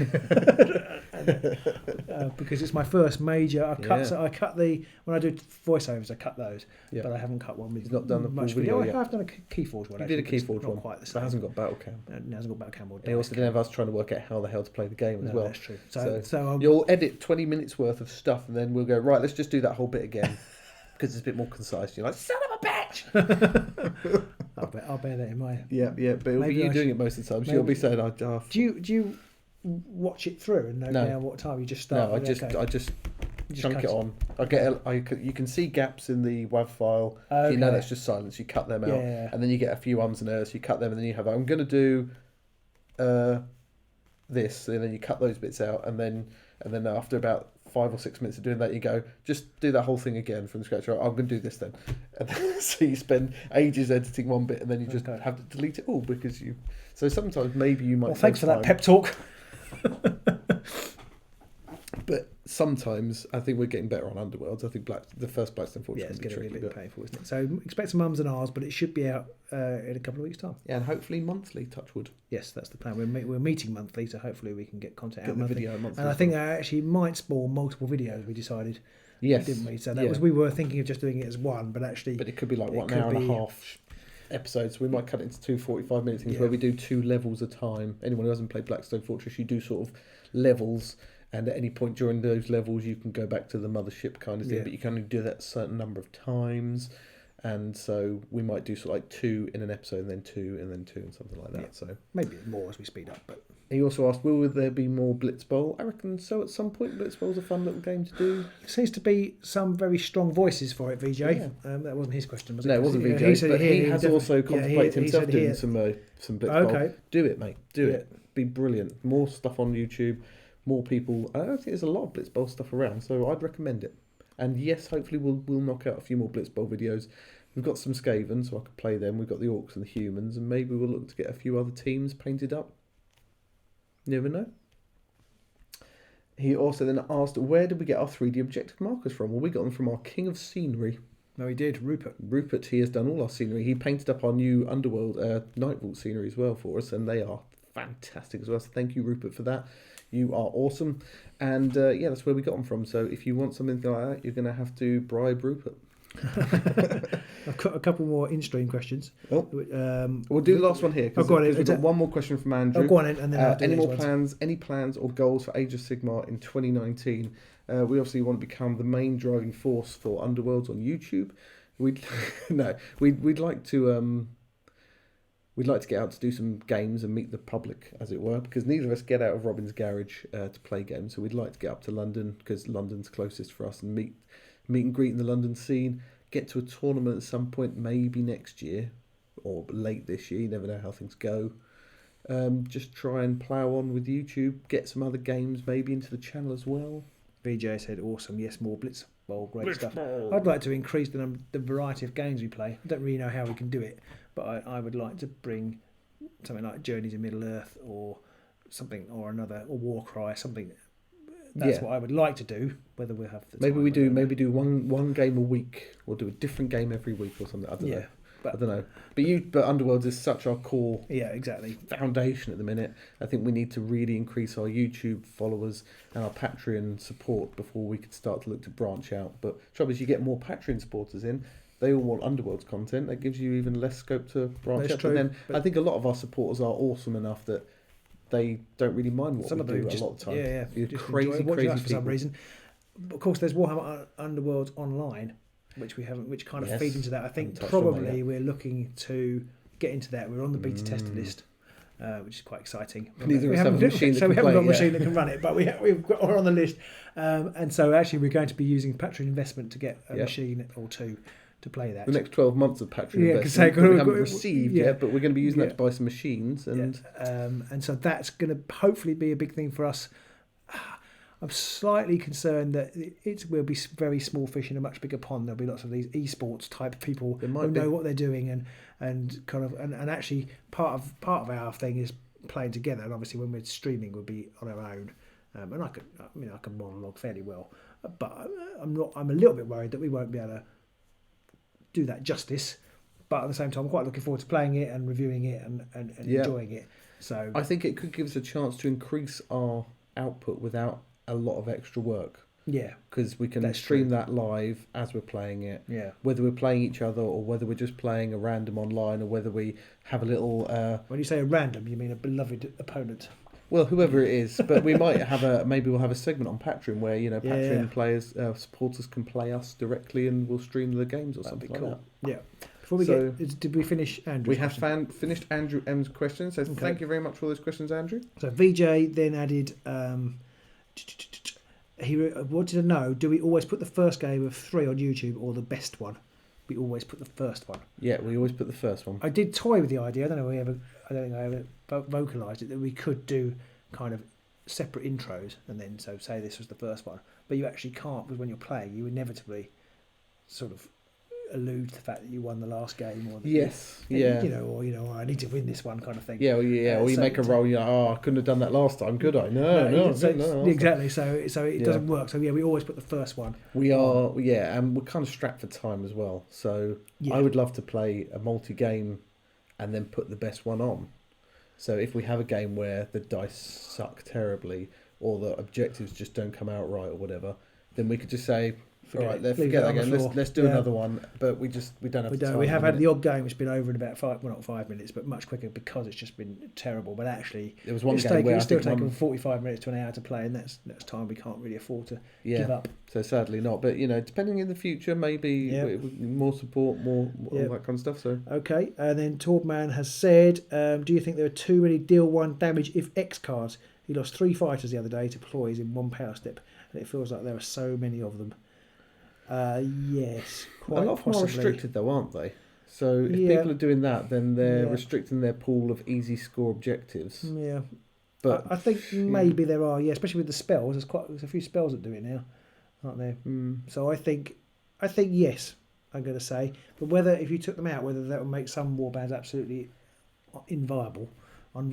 Because it's my first major. I cut when I do voiceovers, I cut those. Yeah. But I haven't cut one with He's not done the full video yet. I have done a Keyforge one. You did a Keyforge one. Not quite the same. That hasn't got battle cam. It hasn't got battle cam. He also didn't have us trying to work out how the hell to play the game as well. That's true. So you'll edit 20 minutes worth of stuff and then we'll go, right, let's just do that whole bit again. Because it's a bit more concise. You're like, son of a bitch! I'll bear that in mind. Yeah, but it'll be you doing it most of the time. So you'll be saying, Do you watch it through and know now what time you just start? No, I just chunk it on. You can see gaps in the WAV file. Okay. You know that's just silence. You cut them out, and then you get a few ums and ers. You cut them, and then you have. I'm going to do this, and then you cut those bits out, and then after about 5 or 6 minutes of doing that, you go, just do that whole thing again from scratch. Right, I'm going to do this then. And then so you spend ages editing one bit, and then you just have to delete it all because you. So sometimes maybe you might. Well, thanks for that pep talk. But sometimes I think we're getting better on Underworlds. I think the first Blackstone Fortress is going to be a bit painful, isn't it? So expect some mums and ahs, but it should be out in a couple of weeks' time. Yeah, and hopefully monthly, touch wood. Yes, that's the plan. We're meeting monthly, so hopefully we can get content out monthly. Video monthly. And I think that actually might spawn multiple videos, we decided. Yes. Didn't we? So we were thinking of just doing it as one, but actually... But it could be like 1 hour and a half episodes. We might cut it into 2 45-minute things where we do 2 levels a time. Anyone who hasn't played Blackstone Fortress, you do sort of levels, and at any point during those levels you can go back to the mothership kind of thing, but you can only do that a certain number of times. And so we might do sort of like 2 in an episode, and then 2, and then 2, and something like that. Yeah. So maybe more as we speed up. But he also asked, will there be more Blitz Bowl? I reckon so. At some point, Blitz Bowl's a fun little game to do. There seems to be some very strong voices for it, VJ. Yeah. That wasn't his question, was it? No, it wasn't VJ. But he has also contemplated himself doing some Blitz Bowl. Okay. Do it, mate. Do it. Be brilliant. More stuff on YouTube. More people. I don't think there's a lot of Blitz Bowl stuff around, so I'd recommend it. And yes, hopefully we'll knock out a few more Blitz Bowl videos. We've got some Skaven, so I could play them. We've got the Orcs and the Humans, and maybe we'll look to get a few other teams painted up. Never know. He also then asked, where did we get our 3D objective markers from? Well, we got them from our King of Scenery. No, he did, Rupert. Rupert, he has done all our scenery. He painted up our new Underworld Night Vault scenery as well for us, and they are fantastic as well. So thank you, Rupert, for that. You are awesome. And that's where we got them from. So if you want something like that, you're going to have to bribe Rupert. I've got a couple more in-stream questions. We'll do the last one here. We've got one more question from Andrew. Go on in, and then I'll do any more plans? Any plans or goals for Age of Sigmar in 2019? We obviously want to become the main driving force for Underworlds on YouTube. We'd like to. We'd like to get out to do some games and meet the public, as it were, because neither of us get out of Robin's garage to play games. So we'd like to get up to London because London's closest for us and meet and greet in the London scene. Get to a tournament at some point, maybe next year or late this year. You never know how things go. Just try and plough on with YouTube. Get some other games maybe into the channel as well. VJ said, awesome, yes, more Blitzball, great stuff. Blitzball. I'd like to increase the variety of games we play. I don't really know how we can do it, but I would like to bring something like Journeys in Middle-earth or something or another, or Warcry, something. That's what I would like to do. Whether we'll have the time, maybe do one game a week, or do a different game every week or something. I don't know. I don't know. But Underworlds is such our core foundation at the minute. I think we need to really increase our YouTube followers and our Patreon support before we could start to look to branch out. But the trouble is, you get more Patreon supporters in, they all want Underworlds content. That gives you even less scope to branch out. But I think a lot of our supporters are awesome enough that they don't really mind what we do a lot of the time. Yeah. Crazy people. For some reason. But of course, there's Warhammer Underworlds Online, which we haven't, which kind of feeds into that. I think probably we're looking to get into that. We're on the beta tester list, which is quite exciting. We haven't got a machine that can run it, but we're on the list. And so actually, we're going to be using Patreon investment to get a machine or two to play that. The next 12 months of Patreon investment we haven't received yet, but we're going to be using that to buy some machines. And so that's going to hopefully be a big thing for us. I'm slightly concerned that it will be very small fish in a much bigger pond. There'll be lots of these esports type people who know what they're doing and kind of and actually part of our thing is playing together. And obviously when we're streaming, we'll be on our own. And I can monologue fairly well, but I'm a little bit worried that we won't be able to do that justice. But at the same time, I'm quite looking forward to playing it and reviewing it and enjoying it. So I think it could give us a chance to increase our output without a lot of extra work. Yeah, because we can stream that live as we're playing it. Yeah, whether we're playing each other or whether we're just playing a random online, or whether we have a little. When you say a random, you mean a beloved opponent. Well, whoever it is, but we might have maybe we'll have a segment on Patreon where Patreon players, supporters can play us directly, and we'll stream the games or something like that. Yeah. Before we did we finish Andrew's? We have finished Andrew M's questions. So thank you very much for all those questions, Andrew. So VJ then added. He wanted to know: do we always put the first game of 3 on YouTube or the best one? We always put the first one. Yeah, we always put the first one. I did toy with the idea. I don't think I ever vocalised it, that we could do kind of separate intros, and then say this was the first one. But you actually can't, because when you're playing, you inevitably sort of allude to the fact that you won the last game, or or I need to win this one kind of thing. Or you make a roll. I couldn't have done that last time, could I? No. Exactly. So it doesn't work. So we always put the first one. We are, and we're kind of strapped for time as well. So I would love to play a multi-game, and then put the best one on. So if we have a game where the dice suck terribly, or the objectives just don't come out right, or whatever, then we could just say, all right, let's forget that game. Let's do another one. But we don't have the time. We have had the odd game which has been over in about not 5 minutes, but much quicker, because it's just been terrible. But actually, there was one game where it's still taken 45 minutes to an hour to play, and that's time we can't really afford to give up. So sadly not. But depending in the future, maybe more support, more all that kind of stuff. So okay, and then Torbman has said, do you think there are too many deal 1 damage if X cards? He lost 3 fighters the other day to ploys in 1 power step, and it feels like there are so many of them. Yes, quite a lot possibly. More restricted though, aren't they? So if people are doing that, then they're restricting their pool of easy score objectives. Yeah, but I think maybe there are. Yeah, especially with the spells. There's a few spells that do it now, aren't there? So I think yes. I'm going to say, but whether if you took them out, whether that would make some warbands absolutely unviable, and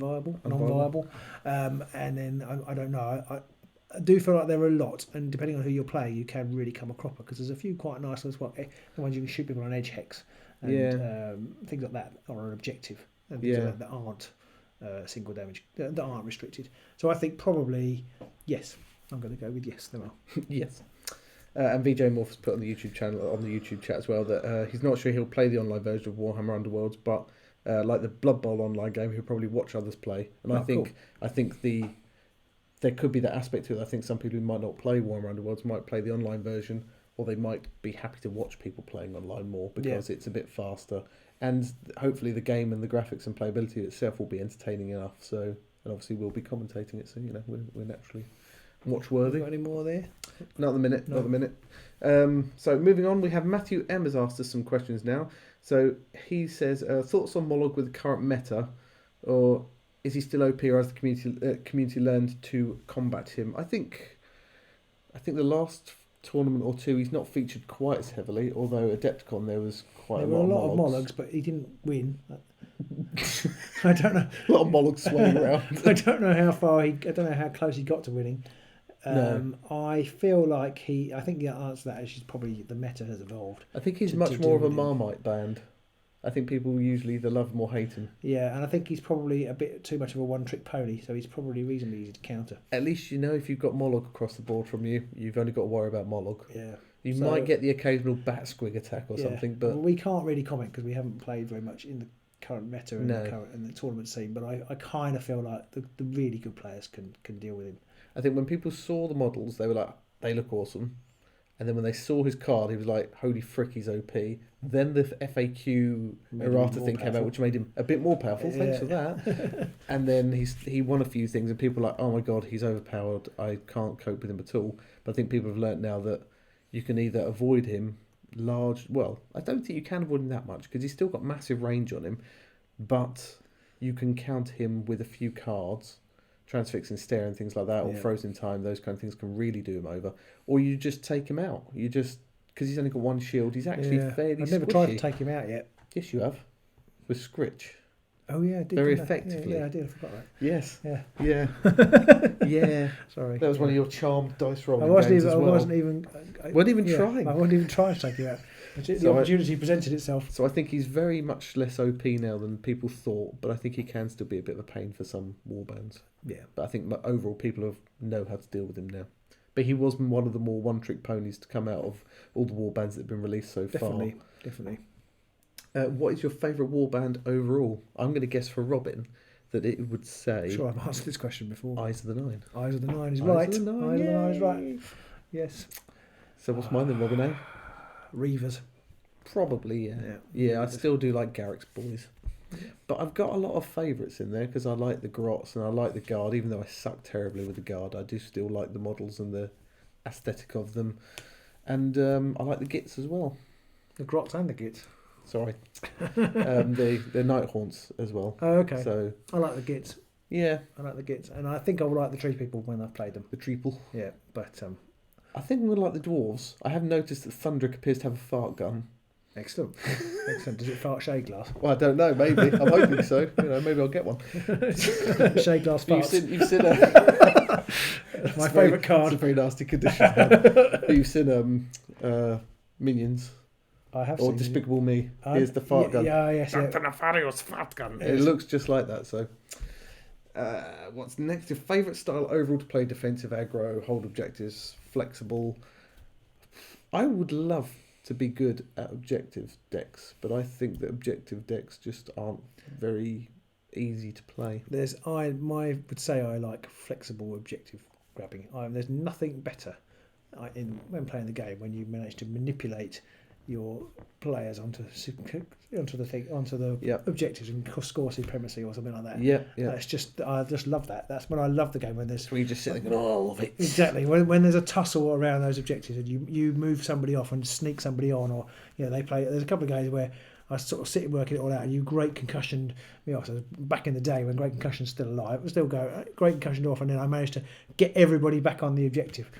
then I don't know. I do feel like there are a lot, and depending on who you're playing, you can really come a cropper, because there's a few quite nice ones. The ones you can shoot people on edge hex, and things like that are an objective, and things like that aren't single damage, that aren't restricted. So I think probably yes. I'm going to go with yes. There are yes. And VJ Morph's put on the YouTube channel, on the YouTube chat as well, that he's not sure he'll play the online version of Warhammer Underworlds, but like the Blood Bowl online game, he'll probably watch others play. And I think there could be that aspect to it. I think some people who might not play Warhammer Underworlds might play the online version, or they might be happy to watch people playing online more, because it's a bit faster. And hopefully the game and the graphics and playability itself will be entertaining enough. So, and obviously we'll be commentating it, so we're naturally watch-worthy. Got any more there? Not the minute. So moving on, we have Matthew M has asked us some questions now. So he says, thoughts on Mollog with the current meta, or is he still OP, or has the community learned to combat him? I think I think the last tournament or two he's not featured quite as heavily, although Adepticon there was quite There a were lot of of Mologs, but he didn't win. I don't know. A lot of Mologs swaying around. I don't know how far I don't know how close he got to winning. No. I feel like I think the answer to that is probably the meta has evolved. I think he's to much more of a deal with him. Marmite band. I think people usually either love him or hate him. Yeah, and I think he's probably a bit too much of a one-trick pony, so he's probably reasonably easy to counter. At least you know if you've got Molog across the board from you, you've only got to worry about Molog. Yeah. You So- might get the occasional bat squig attack or Yeah. something, but Well, we can't really comment because we haven't played very much in the current meta and No. the tournament scene. But I kind of feel like the really good players can deal with him. I think when people saw the models, they were like, they look awesome. And then when they saw his card, he was like, holy frick, he's OP. Then the FAQ Made him errata more thing came powerful. out, which made him a bit more powerful. Thanks for that. And then he won a few things, and people were like, oh my god, he's overpowered. I can't cope with him at all. But I think people have learnt now that you can either avoid him well, I don't think you can avoid him that much because he's still got massive range on him, but you can counter him with a few cards. Transfix and stare and things like that, or Yeah. frozen time, those kind of things can really do him over. Or you just take him out. You just, because he's only got one shield, he's actually fairly I've never squishy. tried to take him out yet. Yes, you have. With Scritch. Oh yeah, I did. Very didn't I? effectively. Yeah, I did. I forgot that. Yes. Yeah. Yeah. Yeah. Sorry. That was one of your charmed dice rolling I wasn't games even. as well. I wasn't even. Weren't even trying. I wasn't even trying to take him out. The So opportunity presented itself. So I think he's very much less OP now than people thought, but I think he can still be a bit of a pain for some warbands. Yeah. But I think overall people know how to deal with him now. But he was one of the more one-trick ponies to come out of all the warbands that have been released so Definitely. far. Definitely. What is your favourite warband overall? I'm going to guess for Robin that it would say Sure, I've answered this question before. Eyes of the Nine. Eyes of the Nine is Eyes right. of the Nine, Eyes of the Nine is yay. right. Yes. So what's mine then, Robin? Reavers. Probably, yeah. Yeah, I still do like Garrick's Boys. But I've got a lot of favourites in there because I like the Grots and I like the Guard. Even though I suck terribly with the Guard, I do still like the models and the aesthetic of them. And I like the Gits as well. The Grots and the Gits. Sorry. The Night Haunts as well. Oh, okay. So, I like the Gits. yeah, I like the Gits. And I think I will like the Tree People when I've played them. the Treeple. Yeah, but I think I'm going to like the Dwarves. I have noticed that Thundrick appears to have a fart gun. excellent. Excellent. Does it fart shade glass? Well, I don't know, maybe. I'm hoping so. Maybe I'll get one. Shade glass farts. You've seen a... My favourite It's card. a very nasty condition. But you've seen Minions I have or seen Despicable Me. Here's the fart gun. Yeah, yes, yeah. Nefarious fart gun. It looks just like that. So, what's next? Your favourite style overall to play: defensive, aggro, hold objectives, flexible. I would love to be good at objective decks, but I think that objective decks just aren't very easy to play. I would say I like flexible objective grabbing. There's nothing better when playing the game when you manage to manipulate your players onto the Yep. objectives and score supremacy or something like that. Yeah. That's just I just love that. That's when I love the game when there's So you just sit there going, "Oh, I love it." exactly when there's a tussle around those objectives and you move somebody off and sneak somebody on, or they play. There's a couple of games where I sort of sit and working it all out, and you great concussioned me off. So back in the day when Great Concussion's still alive, I still go Great Concussioned off, and then I managed to get everybody back on the objective.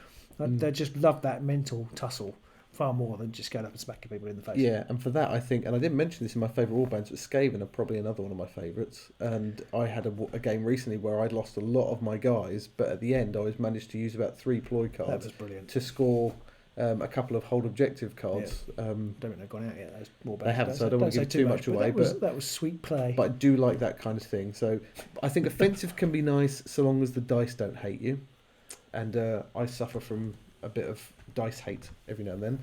I just love that mental tussle far more than just going up and smacking people in the face. Yeah, and for that I think, and I didn't mention this in my favourite warbands, but Skaven are probably another one of my favourites. And I had a game recently where I'd lost a lot of my guys, but at the end I was managed to use about 3 ploy That cards was brilliant. to score a couple of hold objective cards. Don't think they've gone out yet. Those more They haven't, so I don't want to give too much away. That was sweet play. But I do like that kind of thing. So I think offensive can be nice so long as the dice don't hate you. And I suffer from a bit of dice hate every now and then.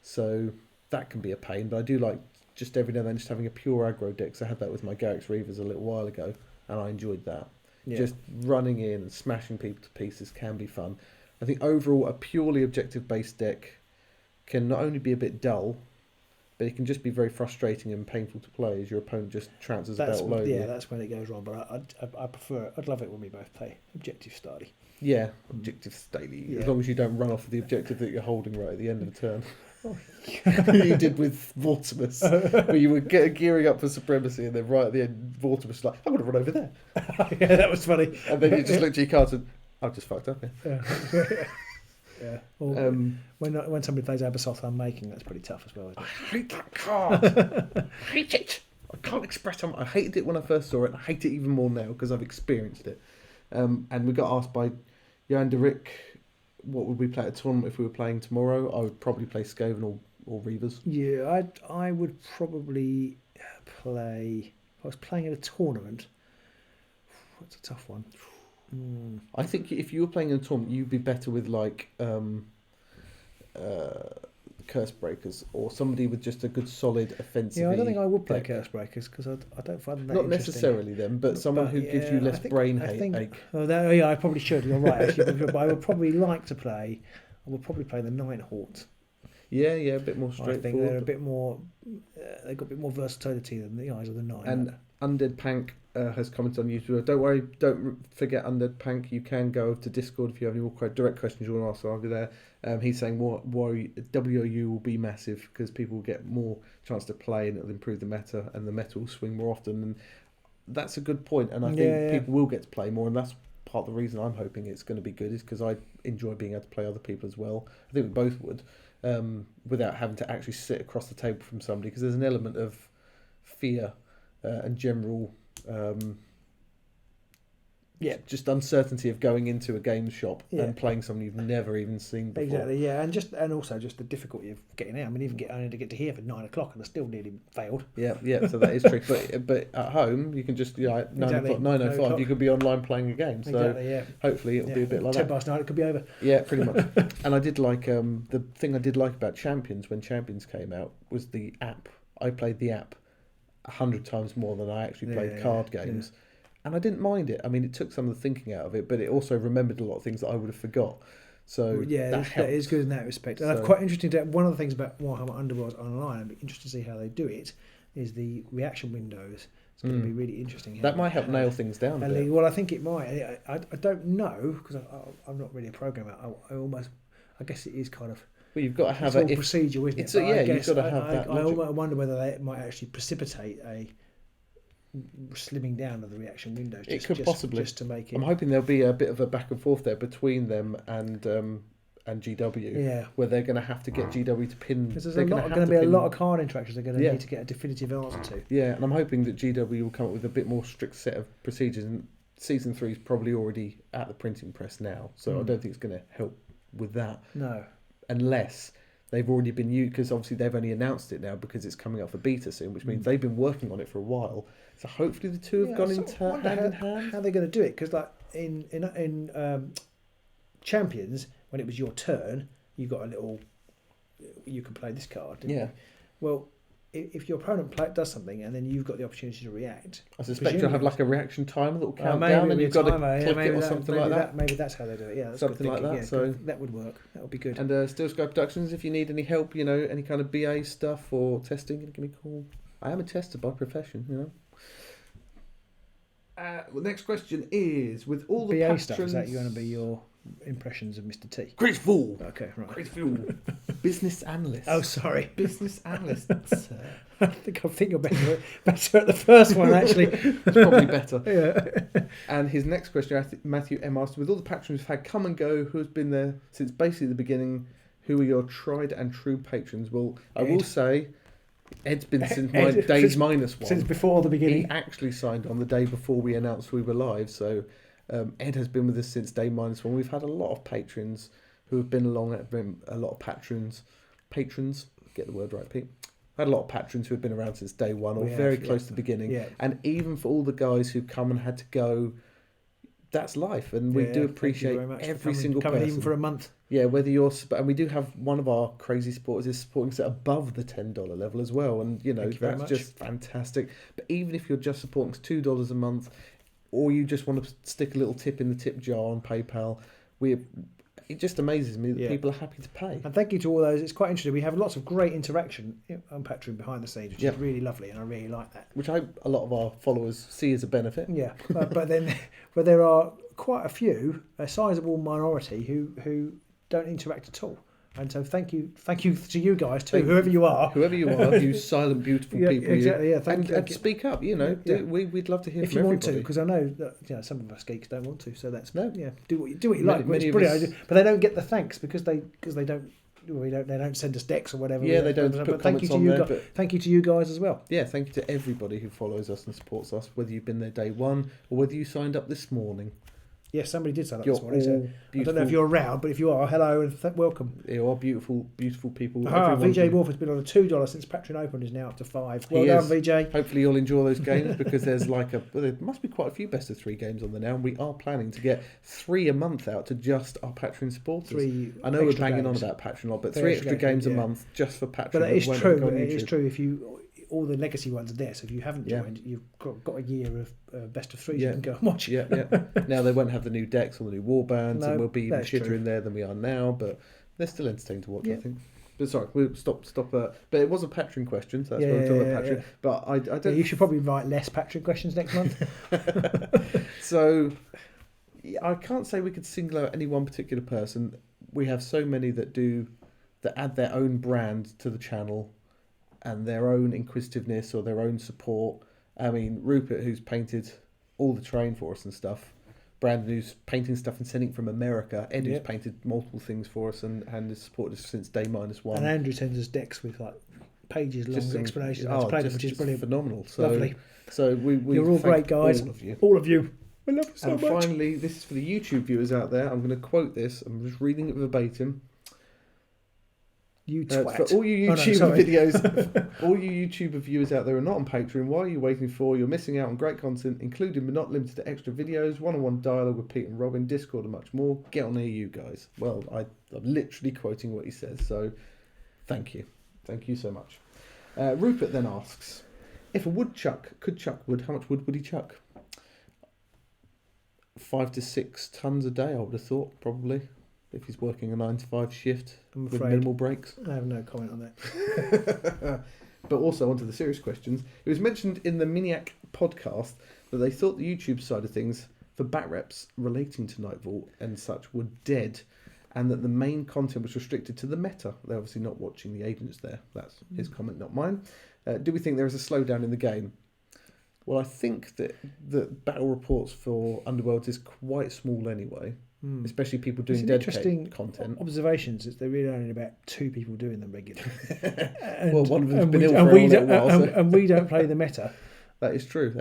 So that can be a pain. But I do like just every now and then just having a pure aggro deck. So I had that with my Garrick's Reavers a little while ago. And I enjoyed that. Yeah. Just running in and smashing people to pieces can be fun. I think overall a purely objective-based deck can not only be a bit dull, but it can just be very frustrating and painful to play as your opponent just trounces about all over you. That's when it goes wrong. But I prefer. I'd love it when we both play objective style. Yeah, objective daily. Yeah. As long as you don't run off the objective that you're holding right at the end of the turn. You did with Vortimus, where you were gearing up for supremacy, and then right at the end, Vortimus was like, I'm going to run over there. Yeah, that was funny. And then you just looked at your cards and, I've just fucked up here. Yeah. Yeah. Or when somebody plays Abersoth Unmaking, that's pretty tough as well, isn't it? I hate that card. I hate it. I can't express how much. I hated it when I first saw it. I hate it even more now because I've experienced it. And we got asked by Johan de Rick, what would we play at a tournament if we were playing tomorrow? I would probably play Skaven or Reavers. Yeah, I would probably play. If I was playing at a tournament. That's a tough one. I think if you were playing in a tournament, you'd be better with like Curse Breakers or somebody with just a good solid offensive. Yeah, I don't think I would play Curse Breakers because I don't find them that not interesting. necessarily them, but someone who gives you less brain ache. Yeah, I probably should. You're right, actually, but I would probably like to play. I would probably play the Nighthawks. Yeah, a bit more straightforward. I think they're a bit more. They've got a bit more versatility than the Eyes of the Night. And Undead Pank has commented on YouTube. Don't worry, don't forget Undead Pank. You can go over to Discord if you have any more direct questions you want to ask. I'll be there. He's saying why WOU will be massive because people will get more chance to play and it'll improve the meta and the meta will swing more often. And that's a good point. And I think people will get to play more, and that's part of the reason I'm hoping it's going to be good is because I enjoy being able to play other people as well. I think we both would. Without having to actually sit across the table from somebody, because there's an element of fear and general just uncertainty of going into a game shop and playing someone you've never even seen before. Exactly, yeah, and also just the difficulty of getting out. I mean, I only get to here for 9 o'clock and I still nearly failed. Yeah, so that is true. But at home you can just 9:05 you could be online playing a game. So hopefully it'll be a bit like 10 that. past 9 it could be over. Yeah, pretty much. And I did like the thing I did like about Champions when Champions came out was the app. I played the app 100 times more than I actually played card games. Yeah. And I didn't mind it. I mean, it took some of the thinking out of it, but it also remembered a lot of things that I would have forgot. So that is good in that respect. And I'm quite interested. One of the things about Warhammer Underworlds online, I'd be interested to see how they do it, is the reaction windows. It's going to be really interesting. That might help nail things down a bit. Well, I think it might. I don't know, because I'm not really a programmer. I guess it is kind of... Well, you've got to have a procedure, isn't it? You've got to have that. I wonder whether they might actually precipitate a slimming down of the reaction windows. It could possibly just to make it. I'm hoping there'll be a bit of a back and forth there between them and GW, where they're going to have to get GW to pin. Because there's going to be a lot of card interactions they're going to need to get a definitive answer to. Yeah, and I'm hoping that GW will come up with a bit more strict set of procedures. And Season 3 is probably already at the printing press now, so I don't think it's going to help with that. No, unless they've already been used, because obviously they've only announced it now because it's coming up for beta soon, which means they've been working on it for a while. So hopefully the two have gone into hand in hand. How they're going to do it? Because like in Champions, when it was your turn, you got a little. You can play this card. Didn't you? Well, if your opponent does something and then you've got the opportunity to react, I suspect you'll have like a reaction timer that will count down, and you've got to click it or something like that. Maybe that's how they do it. Yeah, that's something like that. So that would work. That would be good. And Steel Sky Productions, if you need any help, any kind of BA stuff or testing, give me a call. I am a tester by profession, The next question is, with all the BA patrons... stuff, is that going to be your impressions of Mr. T? Chris Fool! Okay, right. Chris Fool. Business analyst. Oh, sorry. Business analyst, sir. I think you're better at the first one, actually. It's probably better. Yeah. And his next question, Matthew M. asked, with all the patrons we've had come and go, who has been there since basically the beginning, who are your tried and true patrons? Well, I will say... Ed's been since my days minus one. Since before the beginning. He actually signed on the day before we announced we were live. So Ed has been with us since day minus one. We've had a lot of patrons who have been along. A lot of patrons, get the word right, Pete. Had a lot of patrons who have been around since day one or very close to the beginning. Yeah. And even for all the guys who've come and had to go, that's life. And we do appreciate every single person. Even for a month. Yeah, whether you're... And we do have one of our crazy supporters is supporting us at above the $10 level as well. And, that's just fantastic. But even if you're just supporting us $2 a month, or you just want to stick a little tip in the tip jar on PayPal, it just amazes me that people are happy to pay. And thank you to all those. It's quite interesting. We have lots of great interaction on Patreon behind the scenes, which is really lovely, and I really like that. Which I hope a lot of our followers see as a benefit. Yeah, but there are quite a few, a sizable minority, who don't interact at all. And so thank you to you guys too, whoever you are, you silent, beautiful people. Exactly. Yeah, thank you. And speak up. You know, we'd love to hear if from you everybody. want to, because I know that some of us geeks don't want to. So that's do what you many, like. But it's brilliant. us, but they don't get the thanks because they don't. They don't send us decks or whatever. Yeah, they don't put comments on there. But thank you to you guys as well. Yeah, thank you to everybody who follows us and supports us, whether you've been there day one or whether you signed up this morning. Yes, somebody did sign up this morning. So I don't know if you're around, but if you are, hello and welcome. You are beautiful, beautiful people. VJ Wolf has been on a $2 since Patreon opened, is now up to $5. Well done, VJ. Hopefully you'll enjoy those games because there's there must be quite a few best of 3 games on there now, and we are planning to get 3 a month out to just our Patreon supporters. I know we're banging on about Patreon a lot, but 3 extra games a month just for Patreon. But it is true. It is true. If you all the legacy ones are there, so if you haven't joined, you've got a year of best of 3s you can go and watch. Yeah. Now they won't have the new decks or the new warbands, and we'll be even shitter in there than we are now, but they're still entertaining to watch, I think. But sorry, we'll stop. But it was a Patreon question, so that's what I'm talking about Patreon. But I don't. You should probably write less Patreon questions next month. So I can't say we could single out any one particular person. We have so many that add their own brand to the channel and their own inquisitiveness or their own support. I mean, Rupert, who's painted all the terrain for us and stuff. Brandon, who's painting stuff and sending it from America. Ed, who's painted multiple things for us and has supported us since day -1. And Andrew sends us decks with pages long explanations of playing, which is brilliant. Phenomenal. So, lovely. So you're all great guys. All of you. I love you so much. And finally, this is for the YouTube viewers out there. I'm going to quote this. I'm just reading it verbatim. You twat. For all you YouTube videos, all you YouTuber viewers out there who are not on Patreon, what are you waiting for? You're missing out on great content, including but not limited to extra videos, one-on-one dialogue with Pete and Robin, Discord and much more. Get on here, you guys. Well, I'm literally quoting what he says, so thank you. Thank you so much. Rupert then asks, if a woodchuck could chuck wood, how much wood would he chuck? 5 to 6 tons a day, I would have thought, probably. If he's working a 9 to 5 shift with minimal breaks. I have no comment on that. But also onto the serious questions. It was mentioned in the Miniac podcast that they thought the YouTube side of things for bat reps relating to Nightfall and such were dead, and that the main content was restricted to the meta. They're obviously not watching the agents there. That's his comment, not mine. Do we think there is a slowdown in the game? Well, I think that the battle reports for Underworlds is quite small anyway. Especially people doing dedicated content. Observations is there really only about 2 people doing them regularly. Well, one of them's been ill for a little while. And we don't play the meta. That is true.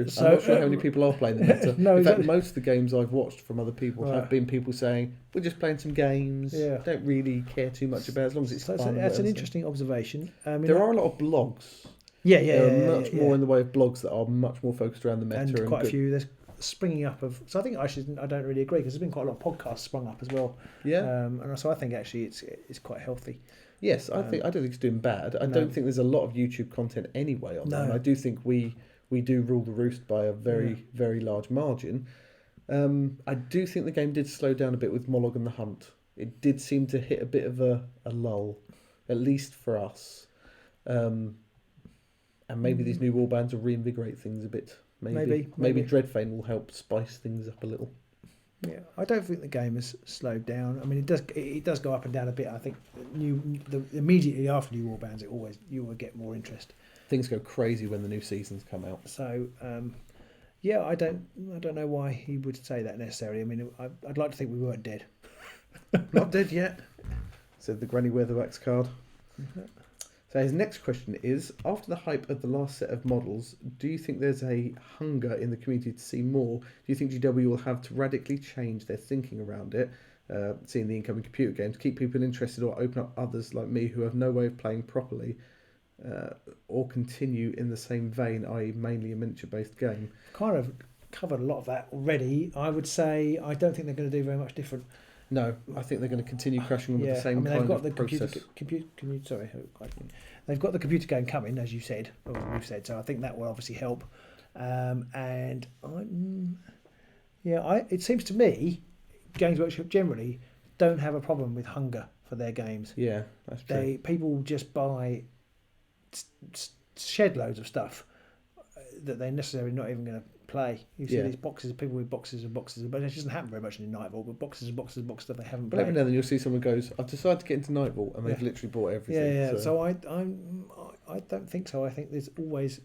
So, I'm not sure how many people are playing the meta. In fact, most of the games I've watched from other people have been people saying, we're just playing some games, don't really care too much about it, as long as it's fun. That's an interesting observation. There are a lot of blogs. There are much more in the way of blogs that are much more focused around the meta. And quite a few. There's springing up of, so I think I don't really agree, because there's been quite a lot of podcasts sprung up as well. And so I think actually it's quite healthy. Yes, I don't think it's doing bad. I don't think there's a lot of YouTube content anyway on there. And I do think we do rule the roost by a very very large margin. I do think the game did slow down a bit with Mollog and the Hunt. It did seem to hit a bit of a lull, at least for us. And maybe these new warbands will reinvigorate things a bit. Maybe Dreadfane will help spice things up a little. Yeah, I don't think the game has slowed down. I mean, it does go up and down a bit. I think immediately after new warbands, you will get more interest. Things go crazy when the new seasons come out. So, I don't know why he would say that necessarily. I mean, I'd like to think we weren't dead. Not dead yet, said the Granny Weatherwax card. So his next question is, after the hype of the last set of models, do you think there's a hunger in the community to see more? Do you think GW will have to radically change their thinking around it, seeing the incoming computer games, keep people interested, or open up others like me who have no way of playing properly, or continue in the same vein, i.e. mainly a miniature-based game? Kind of covered a lot of that already. I would say I don't think they're going to do very much different. No, I think they're going to continue crashing on with the same kind of process. They've got the computer game coming, as you said, or we've said. So I think that will obviously help. It seems to me, Games Workshop generally don't have a problem with hunger for their games. Yeah, that's true. People just buy shed loads of stuff that they're necessarily not even going to play. You see these boxes, people with boxes and boxes, but it doesn't happen very much in Nightfall. But boxes and boxes and boxes that they haven't But played. every now and then you'll see someone goes, "I've decided to get into Nightfall," and they've literally bought everything. Yeah. So I don't think so. I think there's always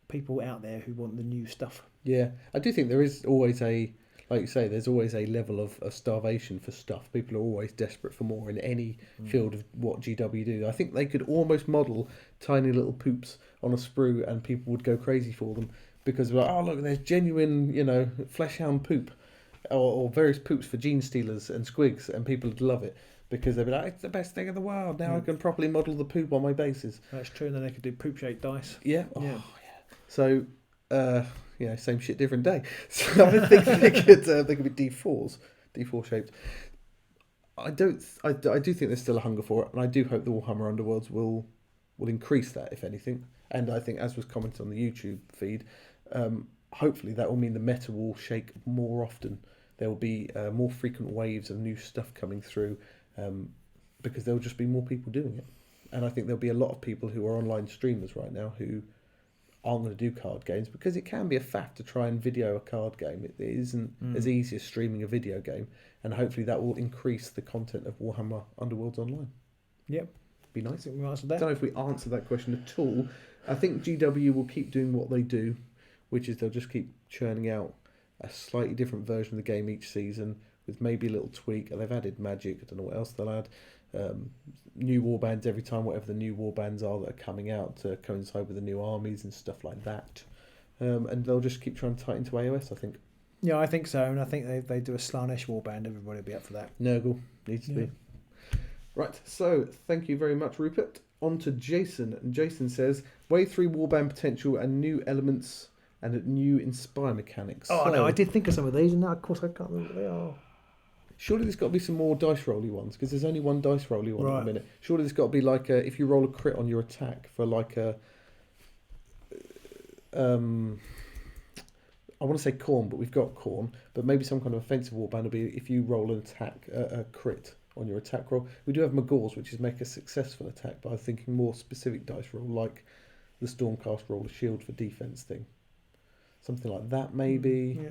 people out there who want the new stuff. Yeah, I do think there is always like you say, there's always a level of starvation for stuff. People are always desperate for more in any field of what GW do. I think they could almost model tiny little poops on a sprue and people would go crazy for them because, like, oh, look, there's genuine, fleshhound poop or various poops for gene stealers and squigs, and people would love it because they'd be like, it's the best thing in the world. Now I can properly model the poop on my bases. That's true, and then they could do poop-shaped dice. Yeah. Oh, yeah. So... same shit, different day. So I think they could be D4s, D4 shaped. I do think there's still a hunger for it, and I do hope the Warhammer Underworlds will increase that, if anything. And I think, as was commented on the YouTube feed, hopefully that will mean the meta will shake more often. There will be more frequent waves of new stuff coming through, because there will just be more people doing it. And I think there'll be a lot of people who are online streamers right now who aren't going to do card games because it can be a faff to try and video a card game. It isn't as easy as streaming a video game, and hopefully that will increase the content of Warhammer Underworlds online. Yep. Be nice. I think we answered that. I don't know if we answered that question at all. I think GW will keep doing what they do, which is they'll just keep churning out a slightly different version of the game each season with maybe a little tweak. And they've added magic. I don't know what else they'll add. New warbands every time, whatever the new warbands are that are coming out to coincide with the new armies and stuff like that. And they'll just keep trying to tie into AOS, I think. Yeah, I think so. And I think they do a Slanesh warband. Everybody will be up for that. Nurgle needs to be. Right, so thank you very much, Rupert. On to Jason. And Jason says, Wave 3 warband potential and new elements and new Inspire mechanics. Oh, no, I did think of some of these, and now, of course, I can't remember what they are. Surely there's got to be some more dice rolly ones, because there's only one dice rolly one right. at the minute. Surely there's got to be like if you roll a crit on your attack for like a... I want to say Khorne, but we've got Khorne. But maybe some kind of offensive warband will be if you roll an attack, a crit on your attack roll. We do have Magors, which is make a successful attack, but I'm thinking more specific dice roll, like the Stormcast roll, a shield for defense thing. Something like that, maybe. Yeah.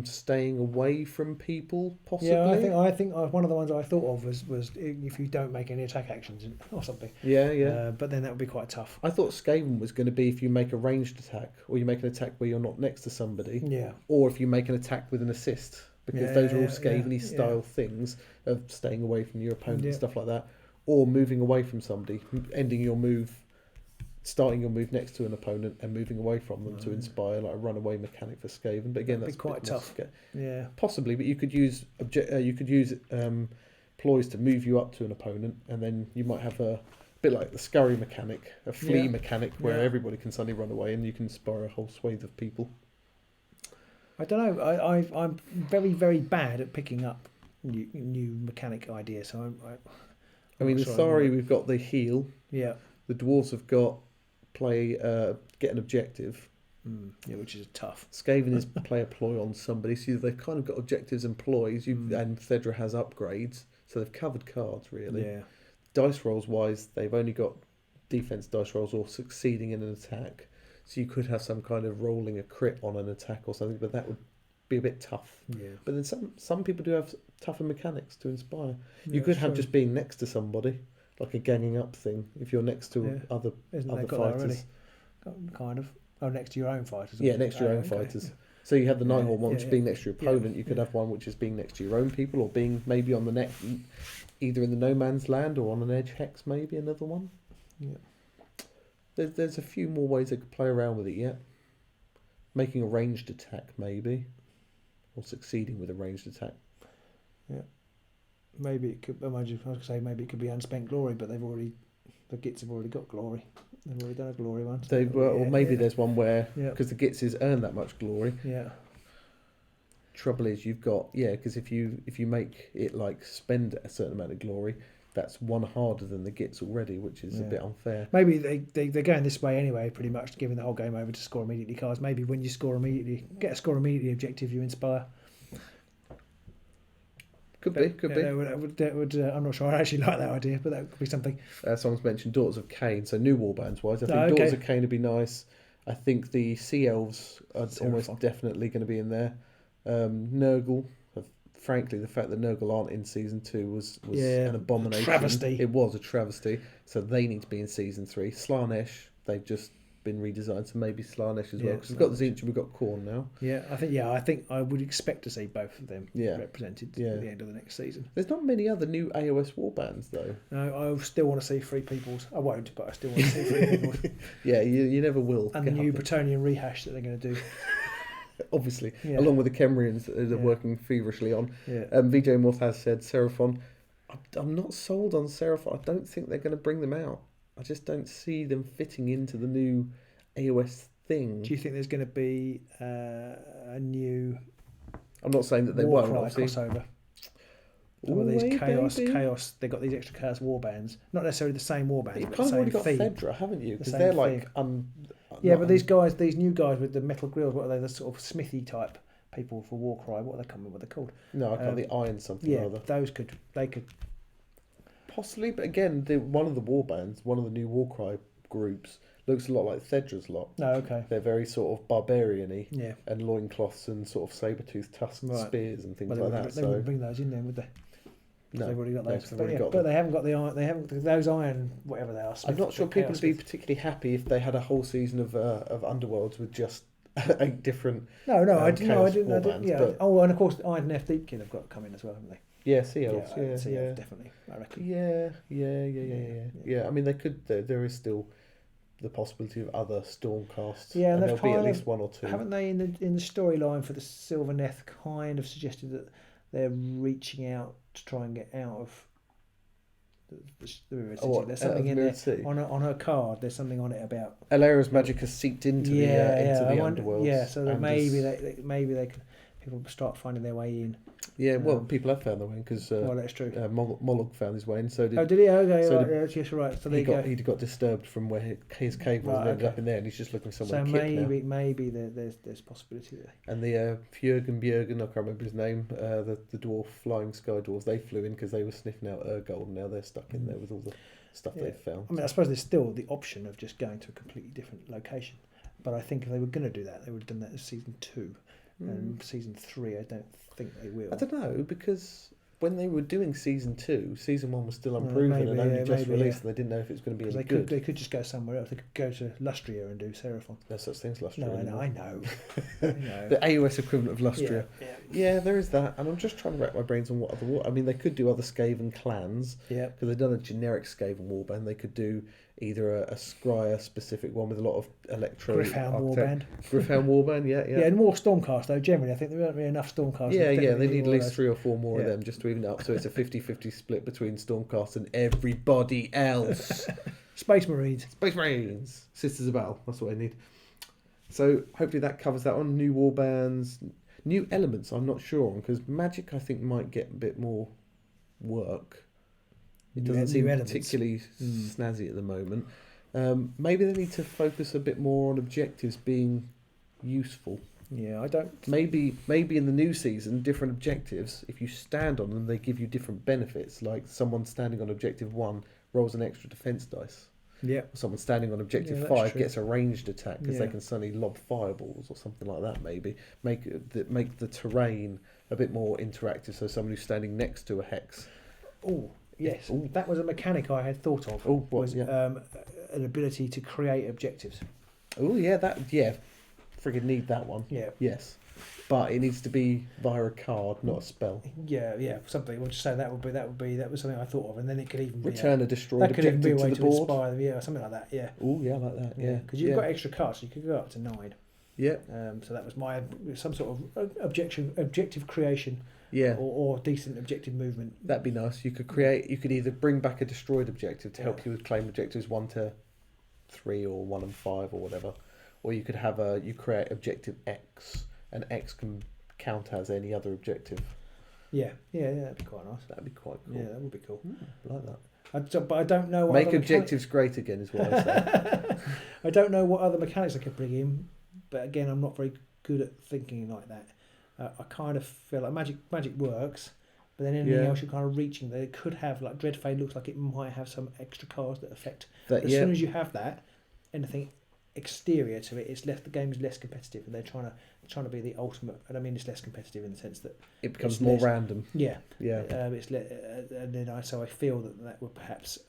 Staying away from people, possibly. Yeah, I think one of the ones I thought of was if you don't make any attack actions or something. Yeah. But then that would be quite tough. I thought Skaven was going to be if you make a ranged attack, or you make an attack where you're not next to somebody. Yeah. Or if you make an attack with an assist, because those are all Skaven-y style things of staying away from your opponent and stuff like that. Or moving away from somebody, ending your move, starting your move next to an opponent and moving away from them to inspire, like a runaway mechanic for Skaven. But again, that's quite tough. Yeah, possibly. But you could use ploys to move you up to an opponent, and then you might have a bit like the scurry mechanic, a flee mechanic, where everybody can suddenly run away, and you can inspire a whole swathe of people. I don't know. I'm very, very bad at picking up new mechanic ideas. So I mean, the Thari, we've got the heal. Yeah. The dwarves have got get an objective. Which is tough. Skaven is play a ploy on somebody, so they've kind of got objectives and ploys. And Thedra has upgrades, so they've covered cards really. Yeah. Dice rolls wise, they've only got defense dice rolls or succeeding in an attack. So you could have some kind of rolling a crit on an attack or something, but that would be a bit tough. Yeah. But then some people do have tougher mechanics to inspire. You could have just being next to somebody, like a ganging up thing, if you're next to other fighters. Kind of. Oh, next to your own fighters. Yeah, next to your own fighters. So you have the Nighthawk one, which is being next to your opponent. You could have one which is being next to your own people, or being maybe on the neck, either in the no man's land or on an edge hex, maybe another one. Yeah. There's a few more ways they could play around with it yet. Making a ranged attack, maybe. Or succeeding with a ranged attack. Yeah. Maybe it could, I was going to say, maybe it could be unspent glory, but the Gits have already got glory. They've already done a glory one. Or maybe there's one where, because the Gitses earn that much glory. Yeah. Trouble is, you've got, because if you make it like spend a certain amount of glory, that's one harder than the Gits already, which is a bit unfair. Maybe they're going this way anyway, pretty much, giving the whole game over to score immediately cards. Maybe when you get a score immediately objective, you inspire. Could be. I'm not sure I actually like that idea, but that could be something. Someone's mentioned Daughters of Cain, so new warbands wise. I think Daughters of Cain would be nice. I think the Sea Elves are almost definitely going to be in there. Nurgle, frankly, the fact that Nurgle aren't in season 2 was an abomination. Travesty. It was a travesty. So they need to be in season 3. Slanesh, they've just been redesigned, so maybe Slanesh as well. Because we've got Tzeentch and we've got Khorne now. I think I would expect to see both of them represented at the end of the next season. There's not many other new AOS warbands though. No, I still want to see Free Peoples. I won't, but I still want to see Free Peoples. Yeah, you never will. And the new Bretonnian rehash that they're going to do. Obviously, along with the Kemrians that they're working feverishly on. VJ Moth has said Seraphon. I'm not sold on Seraphon. I don't think they're going to bring them out. I just don't see them fitting into the new AOS thing. Do you think there's going to be a new? I'm not saying that they won't. Obviously. Crossover. Some of these chaos. They've got these extra chaos warbands. Not necessarily the same warbands. You've but kind of already got theme. Fedra, haven't you? Because they're like but these new guys with the metal grills, what are they? The sort of smithy type people for Warcry. What are they coming? What are they called? No, I can't. The iron something. Yeah, or other. those could. Possibly, but again, one of the warbands, one of the new Warcry groups, looks a lot like Thedra's lot. Oh, okay. They're very sort of barbarian-y. Yeah. And loincloths and sort of saber-toothed tusked spears and things like that. They wouldn't bring those in there, would they? No, they've already got those. But they haven't got the iron. They haven't those iron whatever they are. I'm not sure people would be particularly happy if they had a whole season of Underworlds with just 8 different. I didn't. Yeah. But, and of course, Iron and Deepkin have got to come in as well, haven't they? Yeah, Sea Elves. Yeah, definitely. I reckon. Yeah. I mean, they could. There is still the possibility of other Stormcasts. Yeah, and there'll be at least 1 or 2. Haven't they in the storyline for the Sylvaneth kind of suggested that they're reaching out to try and get out of the River City? There's something in there on her card. There's something on it about Alera's magic has seeped into the Underworlds. Yeah, so that maybe they can. People start finding their way in. Yeah, well, people have found their way in because that's true. Moloch found his way in. So did. Oh, did he? Okay, yes, right. So he got disturbed from where his cave was, and ended up in there, and he's just looking somewhere. So maybe there's possibility there. And the Björgen, I can't remember his name. The dwarf flying sky dwarves, they flew in because they were sniffing out Urgold, and now they're stuck in there with all the stuff they've found. I mean, I suppose there's still the option of just going to a completely different location, but I think if they were going to do that, they would have done that in season 2. And season 3, I don't think they will. I don't know, because when they were doing season 2, season 1 was still unproven and only just released, and they didn't know if it was going to be any good. They could just go somewhere else. They could go to Lustria and do Seraphon. There's such things, Lustria. No, I know. The AOS equivalent of Lustria. Yeah, there is that. And I'm just trying to rack my brains on what other I mean, they could do other Skaven clans. Yeah. Because they've done a generic Skaven warband. They could do either a Scryer specific one with a lot of electro. Griffhound warband. Griffhound warband, yeah. Yeah, and more Stormcast though. Generally, I think there won't be enough Stormcast. Yeah, they need at least 3 or 4 more of them just to even it up. So it's a 50-50 split between Stormcast and everybody else. Space Marines. Sisters of Battle. That's what I need. So hopefully that covers that one. New warbands, new elements. I'm not sure on because magic I think might get a bit more work. It doesn't seem particularly snazzy at the moment. Maybe they need to focus a bit more on objectives being useful. Yeah, I don't. Maybe in the new season, different objectives. If you stand on them, they give you different benefits. Like someone standing on objective 1 rolls an extra defense dice. Yeah. Someone standing on objective 5 gets a ranged attack because they can suddenly lob fireballs or something like that. Maybe make the terrain a bit more interactive. So someone who's standing next to a hex. Oh. Yes, that was a mechanic I had thought of. An ability to create objectives. Oh friggin' need that one. Yeah. Yes, but it needs to be via a card, not a spell. Yeah, something. We'll just say that was something I thought of, and then it could even return a destroyed objective to the board. Inspire something like that. Yeah. Oh yeah, like that. Yeah, because you've got extra cards, so you could go up to 9. Yeah. So that was some sort of objective creation. Yeah, or decent objective movement. That'd be nice. You could either bring back a destroyed objective to help you with claim objectives 1 to 3 or 1 and 5 or whatever, or you could have you create objective X, and X can count as any other objective. Yeah, that'd be quite nice. That'd be quite cool. Yeah, that would be cool. I like that. But I don't know. Make objectives great again is what I say. I don't know what other mechanics I could bring in, but again, I'm not very good at thinking like that. I kind of feel like magic works, but then anything else you're kind of reaching. They could have like Dreadfade looks like it might have some extra cards that affect. As soon as you have that, anything exterior to it, it's left the game's less competitive, and they're trying to be the ultimate. And I mean, it's less competitive in the sense that it becomes more random. Yeah, yeah. And then I feel that would perhaps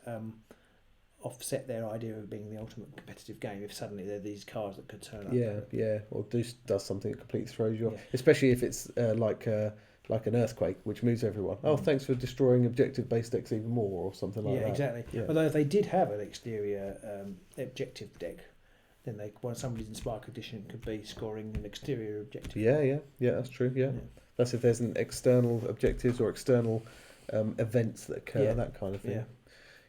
offset their idea of being the ultimate competitive game if suddenly there are these cars that could turn up. Yeah, or does something that completely throws you off, especially if it's like an earthquake which moves everyone. Oh, thanks for destroying objective-based decks even more, or something like that. Exactly. Yeah. Although if they did have an exterior objective deck, then somebody's Inspired Condition could be scoring an exterior objective. Yeah, that's true. Yeah. That's if there's an external objectives or external events that occur, that kind of thing. Yeah.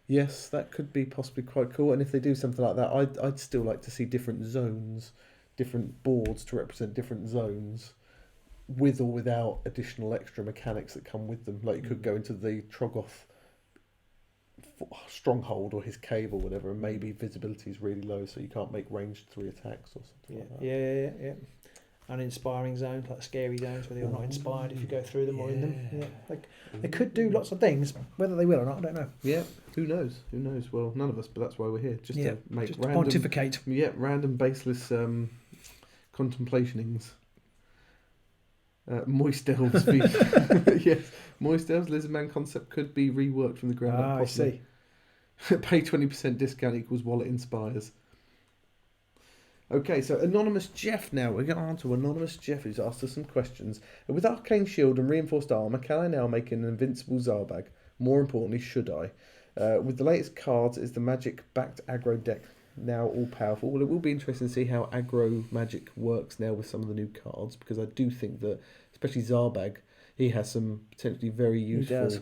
Yes, that could be possibly quite cool. And if they do something like that, I'd still like to see different zones, different boards to represent different zones, with or without additional extra mechanics that come with them. Like you could go into the Troggoth stronghold or his cave or whatever, and maybe visibility is really low, so you can't make ranged 3 attacks or something like that. Yeah. Uninspiring zones, like scary zones where you're not inspired if you go through them or in them. Yeah, like they could do lots of things. Whether they will or not, I don't know. Yeah, who knows? Well, none of us, but that's why we're here, just to make just random, pontificate. Yeah, random baseless contemplationings. Moist Elves. Yes, Moist Elves Lizardman concept could be reworked from the ground up. Possibly. I see. Pay 20% discount equals wallet inspires. Okay, so Anonymous Jeff now. We're getting on to Anonymous Jeff, who's asked us some questions. With Arcane Shield and Reinforced Armour, can I now make an Invincible Zarbag? More importantly, should I? With the latest cards, is the Magic-backed aggro deck now all-powerful? Well, it will be interesting to see how aggro Magic works now with some of the new cards, because I do think that, especially Zarbag, he has some potentially very useful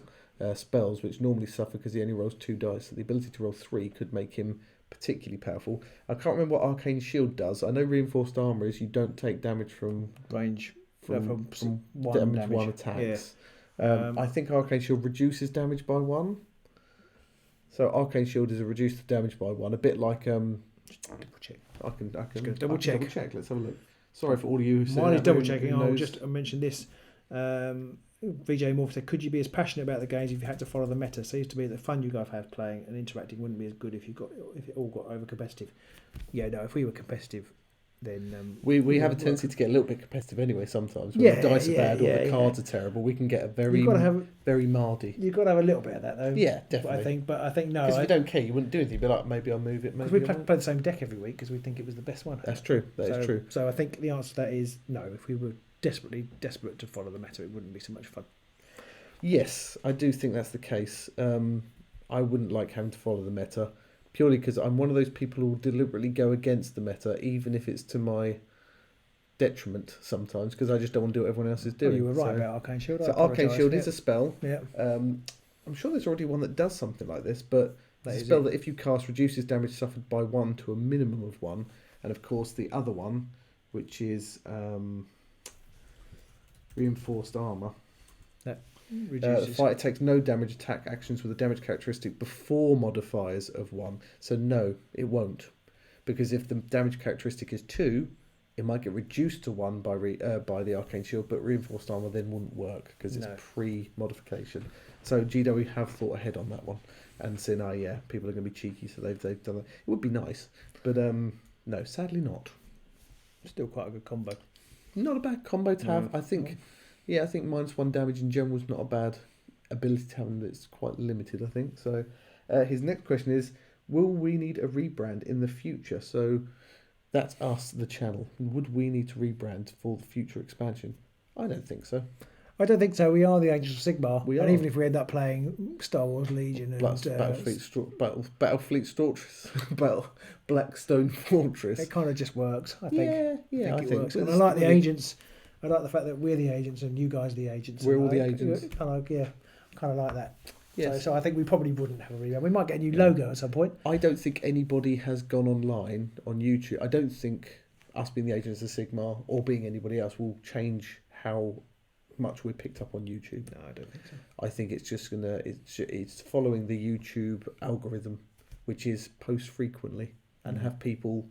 spells, which normally suffer because he only rolls 2 dice. So the ability to roll 3 could make him particularly powerful. I can't remember what Arcane Shield does. I know Reinforced Armour is you don't take damage from range from damage 1 attacks. I think Arcane Shield reduces damage by 1. So Arcane Shield is a reduced damage by 1, a bit like double check. I can double check. Let's have a look. Sorry for all of you who mine is double checking. I'll just mention this. VJ Morph said, could you be as passionate about the games if you had to follow the meta? Seems to be the fun you guys have playing and interacting wouldn't be as good if it all got over competitive. Yeah, no, if we were competitive, then we have a tendency to get a little bit competitive anyway sometimes. When the dice are bad or the cards are terrible, we can get a very mardy. You've got to have a little bit of that though. Yeah, definitely. But I think no. Because if you don't care, you wouldn't do anything. You'd be like, maybe I'll move it. Because we play the same deck every week because we think it was the best one. That's true. That is true. So I think the answer to that is no. If we were desperate to follow the meta, it wouldn't be so much fun. Yes, I do think that's the case. I wouldn't like having to follow the meta, purely because I'm one of those people who will deliberately go against the meta, even if it's to my detriment sometimes, because I just don't want to do what everyone else is doing. You were right about Arcane Shield. So Arcane Shield is a spell. Yeah. I'm sure there's already one that does something like this, but it's a spell that if you cast reduces damage suffered by 1 to a minimum of 1, and of course the other one, which is Reinforced Armour. The fighter takes no damage attack actions with a damage characteristic before modifiers of 1. So no, it won't. Because if the damage characteristic is 2, it might get reduced to 1 by the Arcane Shield, but Reinforced Armour then wouldn't work because it's pre-modification. So GW have thought ahead on that one and said, people are going to be cheeky, so they've done that. It would be nice, but no, sadly not. Still quite a good combo. Not a bad combo to have. I think... Yeah, I think -1 damage in general is not a bad ability to have, and it's quite limited, I think. So his next question is, will we need a rebrand in the future? So that's us, the channel. Would we need to rebrand for the future expansion? I don't think so. I don't think so. We are the Agents of Sigmar. We are. And even if we end up playing Star Wars Legion and Battlefleet Fortress, Blackstone Fortress, it kind of just works. I think. I think it works. And I like the agents. I like the fact that we're the agents and you guys are the agents. We're all the agents. Kind of like that. Yes. So I think we probably wouldn't have a rebrand. We might get a new logo at some point. I don't think anybody has gone online on YouTube. I don't think us being the Agents of Sigmar or being anybody else will change how much we're picked up on YouTube. No, I don't think so. I think it's just it's following the YouTube algorithm, which is post frequently and have people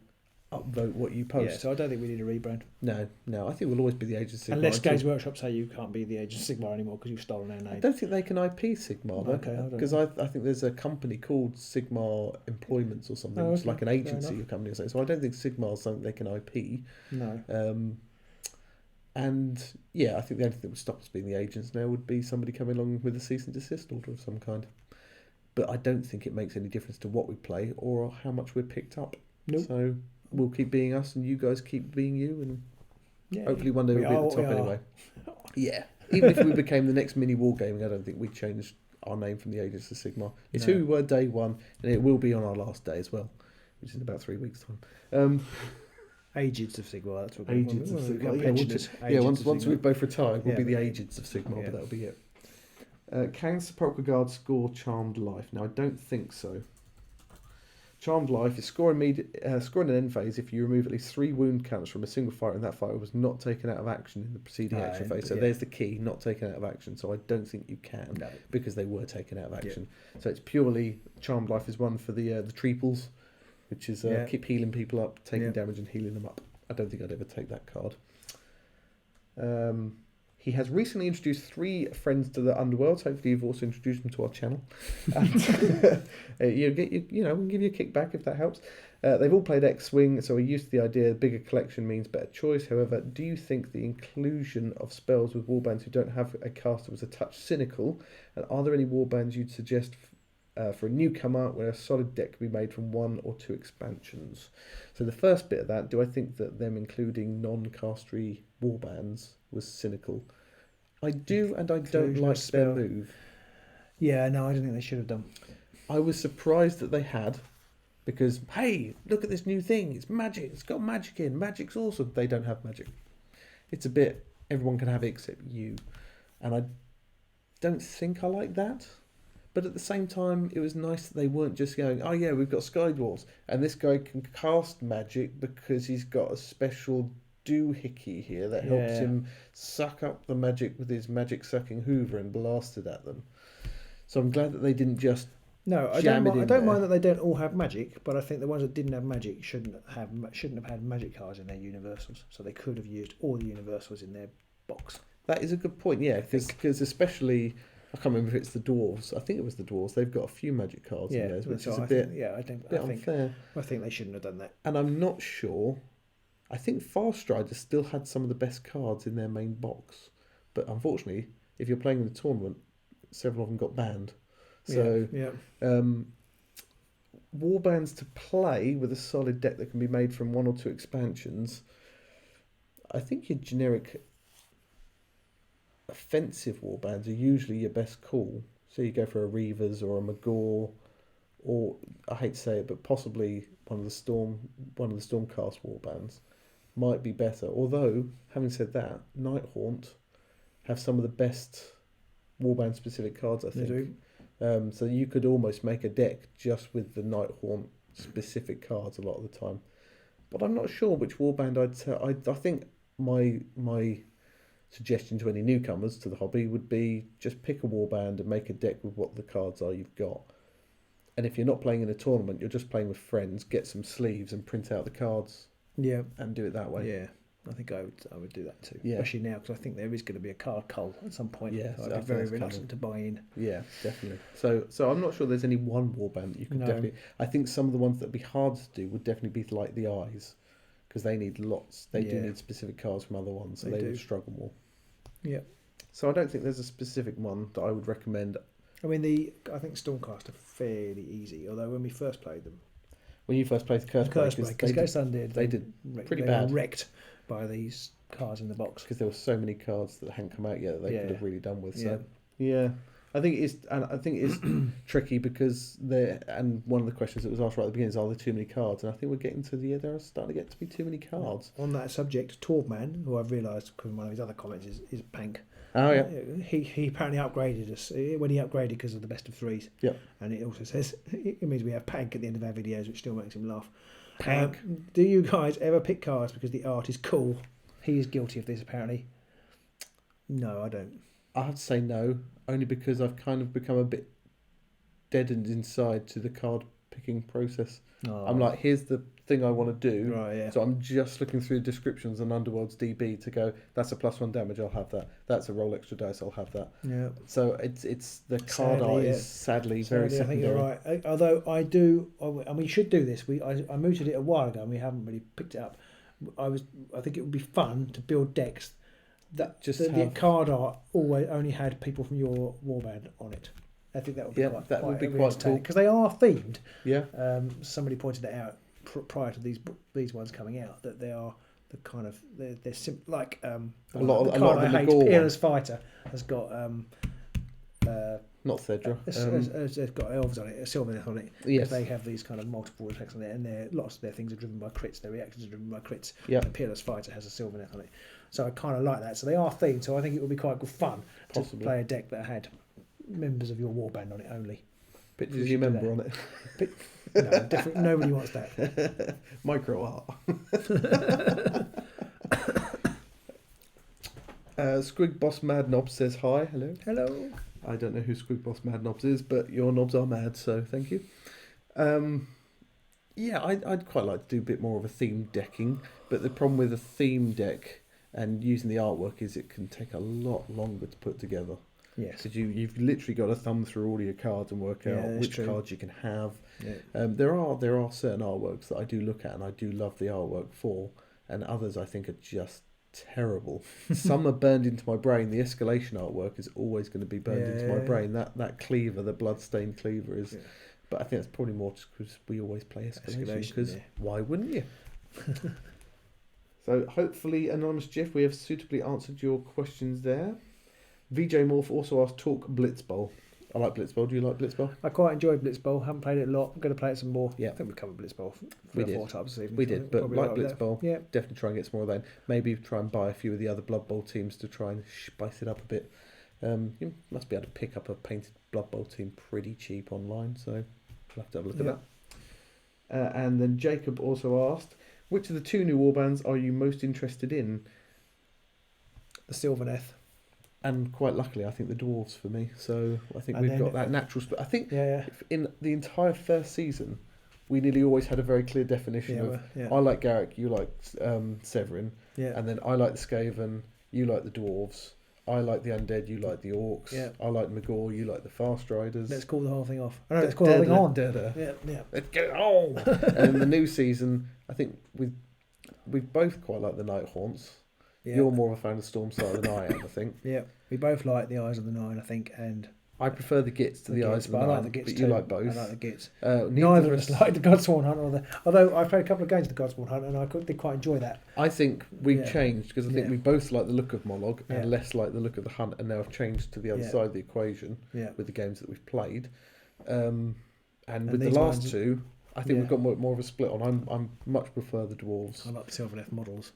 upvote what you post. Yeah, so I don't think we need a rebrand. No, I think we'll always be the Agents of Sigmar. Unless Games Workshop say you can't be the Agents of Sigmar anymore because you've stolen our name. I don't think they can IP Sigmar, though. Okay, because I think there's a company called Sigmar Employments or something, which is like an agency or company or something. So I don't think Sigmar is something they can IP. No. And yeah, I think the only thing that would stop us being the agents now would be somebody coming along with a cease and desist order of some kind. But I don't think it makes any difference to what we play or how much we're picked up. Nope. So we'll keep being us and you guys keep being you, and hopefully one day we'll be at the top anyway. Yeah. Even if we became the next mini wargaming, I don't think we'd change our name from the Agents of Sigmar. It's who we were day one, and it will be on our last day as well, which is in about 3 weeks' time. Agents of Sigmar, that's what Agents of Sigmar. Once we've both retired, we'll be the Agents of Sigmar, but that'll be it. Can Sepulchre Guard score Charmed Life? Now, I don't think so. Charmed Life is scoring an end phase if you remove at least 3 wound counts from a single fighter and that fighter was not taken out of action in the preceding action phase. So there's the key, not taken out of action. So I don't think you can because they were taken out of action. So it's purely Charmed Life is one for the triples, which is keep healing people up, taking damage and healing them up. I don't think I'd ever take that card. He has recently introduced 3 friends to the Underworlds. Hopefully you've also introduced them to our channel. And we can give you a kickback if that helps. They've all played X-Wing, so we're used to the idea bigger collection means better choice. However, do you think the inclusion of spells with warbands who don't have a caster was a touch cynical? And are there any warbands you'd suggest for a newcomer where a solid deck can be made from 1 or 2 expansions? So the first bit of that, do I think that them including non-castery warbands was cynical? I do, and I don't like their move. Yeah, no, I don't think they should have done. I was surprised that they had, because, hey, look at this new thing. It's magic. It's got magic in. Magic's awesome. They don't have magic. It's a bit, everyone can have it except you. And I don't think I like that. But at the same time, it was nice that they weren't just going, oh yeah, we've got Sky Dwarves, and this guy can cast magic because he's got a special doohickey here that helps him suck up the magic with his magic sucking hoover and blast it at them. So I'm glad that they didn't just I don't mind that they don't all have magic, but I think the ones that didn't have magic shouldn't have had magic cards in their universals, so they could have used all the universals in their box. That is a good point, because especially, I can't remember if it's the dwarves. I think it was the dwarves. They've got a few magic cards in theirs, which is a bit unfair. I think they shouldn't have done that. And I'm not sure. I think Farstrider still had some of the best cards in their main box, but unfortunately, if you're playing in the tournament, several of them got banned. So, warbands to play with a solid deck that can be made from 1 or 2 expansions. I think your generic offensive warbands are usually your best call. So you go for a Reavers or a Magor, or I hate to say it, but possibly one of the Stormcast warbands might be better. Although, having said that, Nighthaunt have some of the best warband specific cards, I think. They do. So you could almost make a deck just with the Nighthaunt specific cards a lot of the time. But I'm not sure which warband I'd say. I think my suggestion to any newcomers to the hobby would be just pick a warband and make a deck with what the cards are you've got. And if you're not playing in a tournament, you're just playing with friends, get some sleeves and print out the cards. Yeah, and do it that way. Yeah, I think I would do that too. Yeah. Especially now, because I think there is going to be a card cull at some point. Yeah, so I'd be very reluctant to buy in. Yeah, definitely. So I'm not sure there's any one warband that you could definitely. I think some of the ones that'd be hard to do would definitely be like the Eyes, because they need lots. They do need specific cards from other ones, so they would struggle more. Yeah. So I don't think there's a specific one that I would recommend. I mean, I think Stormcast are fairly easy, although when we first played them. When you first played the Curse Breakers, they did pretty bad. Wrecked by these cards in the box because there were so many cards that hadn't come out yet that they could have really done with. So I think it is tricky because and one of the questions that was asked right at the beginning is, are there too many cards? And I think we're getting to there are starting to get to be too many cards. On that subject, Torvman, who I've realised because one of his other comments is Pank. Oh yeah. He apparently upgraded us when he upgraded because of the best of threes. Yeah. And it also says it means we have Pank at the end of our videos, which still makes him laugh. Pank. Do you guys ever pick cards because the art is cool? He is guilty of this apparently. No, I don't. I have to say no, only because I've kind of become a bit deadened inside to the card picking process. Oh. I'm like, here's the thing I want to do. Right, yeah. So I'm just looking through descriptions on Underworlds DB to go, that's a +1 damage, I'll have that. That's a roll extra dice, I'll have that. Yeah. So it's the card art is sadly very secondary. I think you're right. Although I do, and we should do this. I mooted it a while ago and we haven't really picked it up. I think it would be fun to build decks that just the card art only had people from your warband on it. I think that would be quite cool because they are themed. Yeah. Somebody pointed that out prior to these ones coming out, that they are the kind of they're like a lot of the Peerless Fighter has got not Thedra. It's got elves on it, a Sylvaneth on it. Yes. They have these kind of multiple effects on it, and lots of their things are driven by crits. Their reactions are driven by crits. Yeah. And Peerless Fighter has a Sylvaneth on it. So I kind of like that. So they are themed. So I think it would be quite good fun to play a deck that had members of your warband on it only. Pictures of your member on it. No, different. Nobody wants that. Micro art. Squig Boss Mad Knobs says hi. Hello. Hello. I don't know who Squig Boss Mad Knobs is, but your knobs are mad, so thank you. Yeah, I'd quite like to do a bit more of a theme decking, but the problem with a theme deck and using the artwork is it can take a lot longer to put together. Yes. Because you've literally got to thumb through all of your cards and work out which cards you can have. Yeah. There are certain artworks that I do look at and I do love the artwork for, and others I think are just terrible. Some are burned into my brain. The escalation artwork is always going to be burned into my brain. That cleaver, the blood-stained cleaver is... Yeah. But I think that's probably more just because we always play escalation, because why wouldn't you? So hopefully, Anonymous Jeff, we have suitably answered your questions there. VJ Morph also asked, talk Blitz Bowl. I like Blitz Bowl. Do you like Blitz Bowl? I quite enjoy Blitz Bowl. Haven't played it a lot. I'm going to play it some more. Yeah. I think we covered Blitz Bowl 3 or 4 times this evening. We did, but like Blitz Bowl, yeah. Definitely try and get some more of that. Maybe try and buy a few of the other Blood Bowl teams to try and spice it up a bit. You must be able to pick up a painted Blood Bowl team pretty cheap online, so we'll have to have a look at that. And then Jacob also asked, which of the 2 new warbands are you most interested in? The Sylvaneth. And quite luckily, I think the dwarves for me. So I think we've got that natural split. I think in the entire first season, we nearly always had a very clear definition of I like Garrick, you like Severin, and then I like the Skaven, you like the dwarves. I like the undead, you like the orcs. Yeah. I like Magor, you like the fast riders. Let's call the whole thing off. Let's call the whole thing on. Yeah. Let's get it on. And in the new season, I think we both quite like the Night Haunts. Yeah. You're more of a fan of Stormside than I am, I think. Yeah, we both like the Eyes of the Nine, I think, and I prefer the Gits to the Eyes of the Nine. I like the Gits but too. You like both. I like the Gits. Neither of us like the Godsworn Hunt, although I played a couple of games of the Godsworn Hunt and I did quite enjoy that. I think we've changed because I think we both like the look of Mollog and less like the look of the Hunt, and now have changed to the other side of the equation with the games that we've played. And with the last two, I think we've got more of a split on. I'm much prefer the dwarves. I like the Sylvaneth models.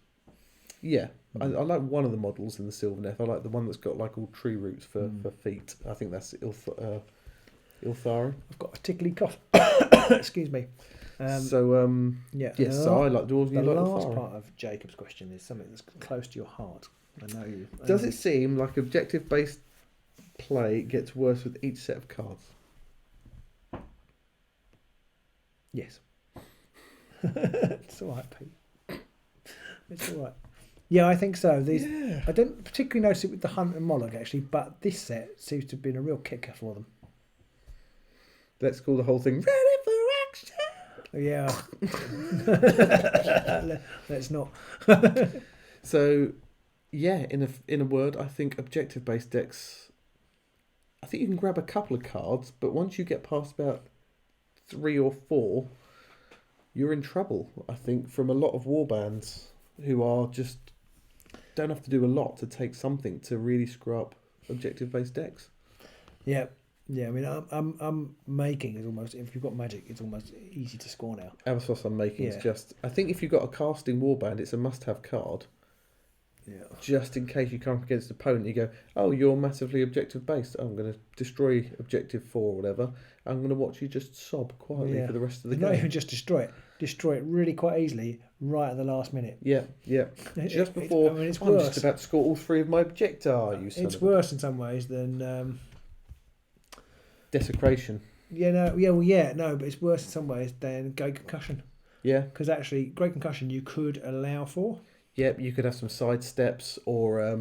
Yeah, I like one of the models in the Sylvaneth. I like the one that's got like all tree roots for feet. I think that's Ilthari. I've got a tickly cough. Excuse me. So I like dwarves. The last part of Jacob's question is something that's close to your heart. I know you. Does it seem like objective-based play gets worse with each set of cards? Yes. It's all right, Pete. It's all right. Yeah, I think so. I don't particularly notice it with the Hunt and Mollog, actually, but this set seems to have been a real kicker for them. Let's call the whole thing ready for action. Yeah. Let's not. So, yeah, in a word, I think objective-based decks, I think you can grab a couple of cards, but once you get past about 3 or 4, you're in trouble, I think, from a lot of warbands who are just don't have to do a lot to take something to really screw up objective-based decks. Yeah. I mean, I'm making is almost, if you've got magic, it's almost easy to score now. Avassos I'm making is just, I think if you've got a casting warband, it's a must-have card. Yeah. Just in case you come up against an opponent, you go, oh, you're massively objective-based. I'm going to destroy objective 4 or whatever. I'm going to watch you just sob quietly for the rest of the game. Not even just destroy it. Destroy it really quite easily right at the last minute. Yeah. Just before it's I'm worse. just about to score all 3 of my objectar. It's worse in some ways than desecration. but it's worse in some ways than Great Concussion. Yeah. Because actually, Great Concussion you could allow for. Yep, you could have some side steps or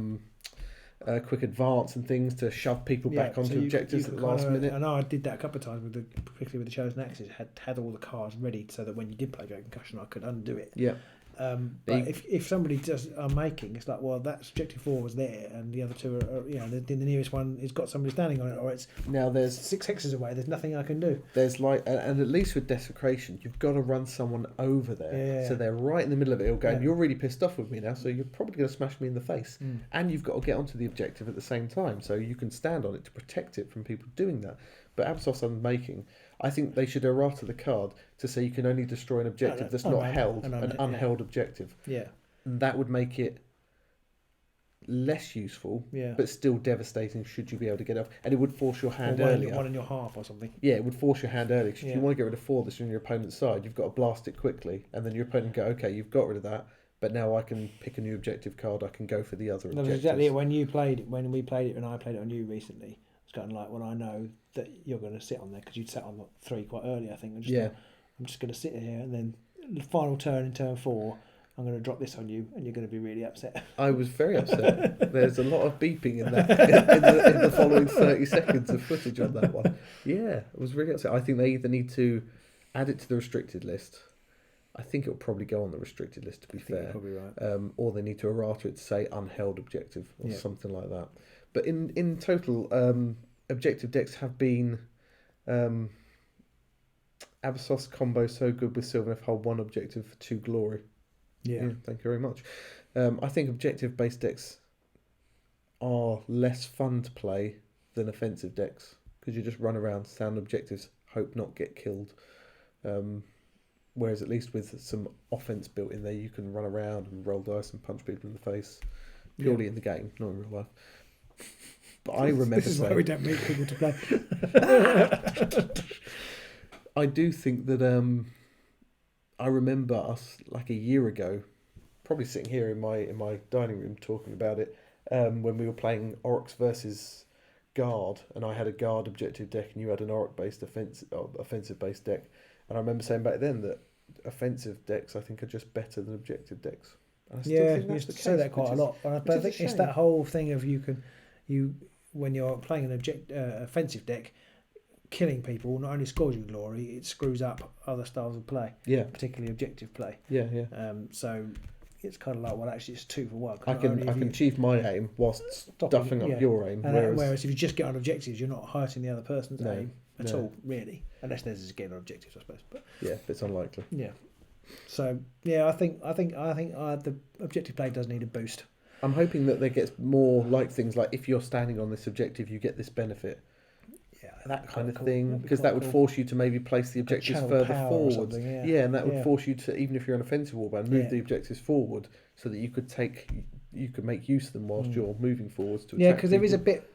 quick advance and things to shove people back onto objectives at the last minute. I know I did that a couple of times, particularly with the Chosen Axes. Had all the cards ready so that when you did play Great Concussion, I could undo it. Yeah. But if somebody are making, it's like, well, that objective 4 was there, and the other two are the nearest one has got somebody standing on it, or it's now there's 6 hexes away. There's nothing I can do. There's and at least with Desecration, you've got to run someone over there, so they're right in the middle of it all, going, "You're really pissed off with me now, so you're probably going to smash me in the face," and you've got to get onto the objective at the same time, so you can stand on it to protect it from people doing that. But Absos Unmaking, I think they should errata the card to say you can only destroy an objective that's not held, an unheld objective. Yeah. And that would make it less useful, but still devastating should you be able to get off. And it would force your hand earlier. One in your half or something. Yeah, it would force your hand earlier. Because if you want to get rid of 4 that's on your opponent's side, you've got to blast it quickly. And then your opponent can go, okay, you've got rid of that, but now I can pick a new objective card. I can go for the other objectives. That's exactly it. When we played it, and I played it on you recently, it's kind of like when I know that you're going to sit on there, because you'd sat on 3 quite early, I think. I'm just going to sit here, and then the final turn in turn 4, I'm going to drop this on you, and you're going to be really upset. I was very upset. There's a lot of beeping in that in the following 30 seconds of footage on that one. Yeah, I was really upset. I think they either need to add it to the restricted list. I think it'll probably go on the restricted list, to be fair. You're probably right. Or they need to errata it to say unheld objective or something like that. But in total, objective decks have been Absos combo so good with Sylvaneth hold 1 objective for 2 glory. Yeah, thank you very much. I think objective-based decks are less fun to play than offensive decks, because you just run around, stand objectives, hope not get killed. Whereas at least with some offense built in there, you can run around and roll dice and punch people in the face, purely in the game, not in real life. But I remember this is why we don't meet people to play. I do think that I remember us like a year ago, probably sitting here in my dining room talking about it, when we were playing Orcs versus Guard, and I had a Guard objective deck and you had an Orc based offensive based deck, and I remember saying back then that offensive decks I think are just better than objective decks. And I still think that's the case, say that quite a lot. But I think it's that whole thing of when you're playing an offensive deck, killing people not only scores you glory, it screws up other styles of play. Yeah, particularly objective play. Yeah. So it's kind of like, well, actually, it's 2 for 1. I can achieve my aim whilst stuffing up your aim. Whereas if you just get on objectives, you're not hurting the other person's aim at all, really, unless there's a game on objectives, I suppose. But it's unlikely. Yeah. So I think the objective play does need a boost. I'm hoping that there gets more like things like, if you're standing on this objective, you get this benefit. Yeah, that kind of thing, because that would force you to maybe place the objectives further forward. And that would force you to, even if you're an offensive warband, move the objectives forward so that you could make use of them whilst you're moving forwards to attack. Because there is a bit.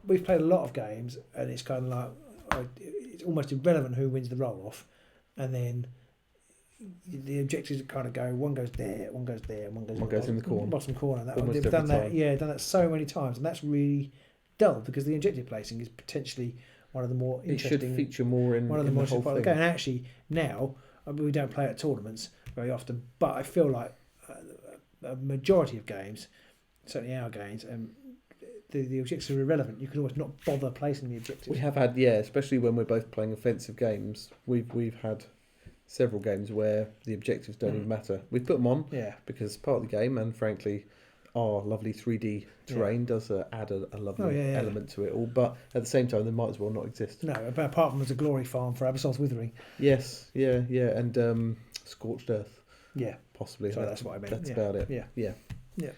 We've played a lot of games, and it's kind of like it's almost irrelevant who wins the roll off, and then the objectives kind of go, one goes there, one goes there, and one goes in the corner, bottom corner. They've done that. Yeah, done that so many times, and that's really dull, because the objective placing is potentially one of the more interesting. It should feature more in one of the more interesting part of the game. And actually, now we don't play at tournaments very often, but I feel like a majority of games, certainly our games, the objectives are irrelevant. You can always not bother placing the objectives. We have had, especially when we're both playing offensive games, we've had several games where the objectives don't even matter. We put them on because it's part of the game, and frankly, our lovely 3D terrain does add a lovely element to it all. But at the same time, they might as well not exist. No, apart from as a glory farm for Abyssal's Withering. Yes, and Scorched Earth. Yeah, possibly. So that's what I meant. That's about it. Yeah.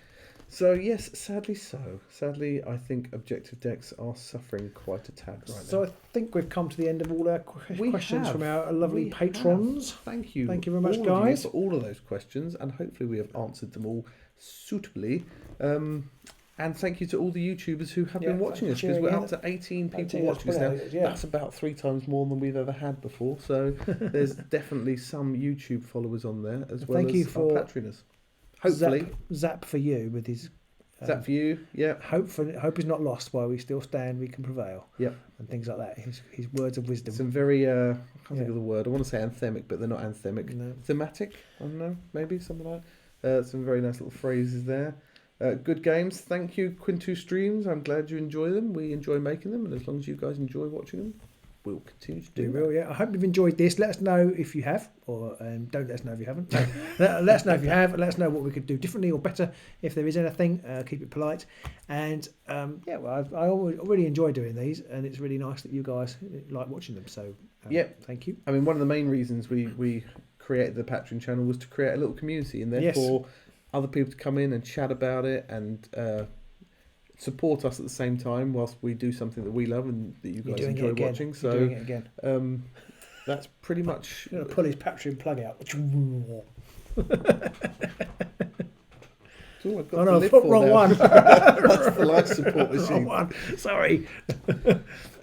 So yes, sadly so. Sadly, I think objective decks are suffering quite a tad right now. So I think we've come to the end of all our questions from our lovely patrons. Thank you. Thank you very much, guys, for all of those questions, and hopefully we have answered them all suitably. And thank you to all the YouTubers who have been watching us, because we're up to 18 people watching us now. That's about 3 times more than we've ever had before. So there's definitely some YouTube followers on there, as well as our patroners. Hopefully, Zap for you with his Is that for you? Yeah. Hope is not lost. While we still stand, we can prevail. Yep. And things like that. His words of wisdom. Some very I can't think of the word. I want to say anthemic, but they're not anthemic. No. Thematic. I don't know. Maybe something like that. Some very nice little phrases there. Good games. Thank you, Quintu Streams. I'm glad you enjoy them. We enjoy making them, and as long as you guys enjoy watching them, we'll continue to do that. We will, yeah. I hope you've enjoyed this. Let us know if you have, or don't let us know if you haven't. No. let us know if you have, and let us know what we could do differently or better if there is anything. Keep it polite. And well, I really enjoy doing these, and it's really nice that you guys like watching them. So thank you. I mean, one of the main reasons we created the Patreon channel was to create a little community, and therefore other people to come in and chat about it and support us at the same time whilst we do something that we love and that you guys enjoy watching. So doing it again. That's pretty much. I'm going to pull his Patreon plug out. Wrong one. That's the life support machine. Wrong one. Sorry.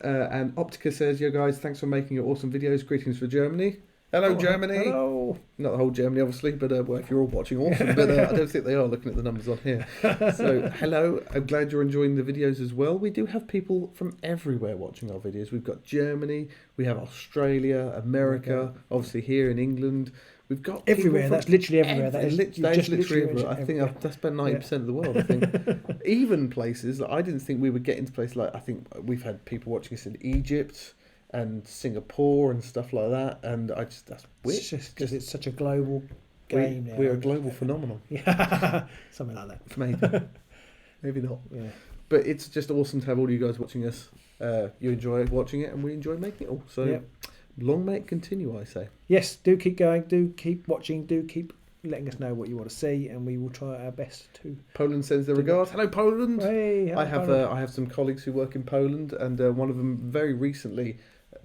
And Optica says, "Yo guys, thanks for making your awesome videos. Greetings for Germany." Hello, Germany. Hello. Not the whole Germany, obviously, but well, if you're all watching, awesome. But I don't think they are looking at the numbers on here. So, hello. I'm glad you're enjoying the videos as well. We do have people from everywhere watching our videos. We've got Germany, we have Australia, America, obviously here in England. We've got everywhere. That's literally everywhere. That is literally everywhere. I think that's about 90% of the world. I think even places that I didn't think we would get into places like I think we've had people watching us in Egypt and Singapore and stuff like that, and that's weird. It's just because it's such a global game now. We're a global phenomenon. Yeah, something like that. Maybe, maybe not. Yeah, but it's just awesome to have all you guys watching us. You enjoy watching it, and we enjoy making it all. So, long may it continue, I say. Yes, do keep going. Do keep watching. Do keep letting us know what you want to see, and we will try our best to. Poland sends their regards. Hello, Poland. Hey, hello, Poland. I have some colleagues who work in Poland, and one of them very recently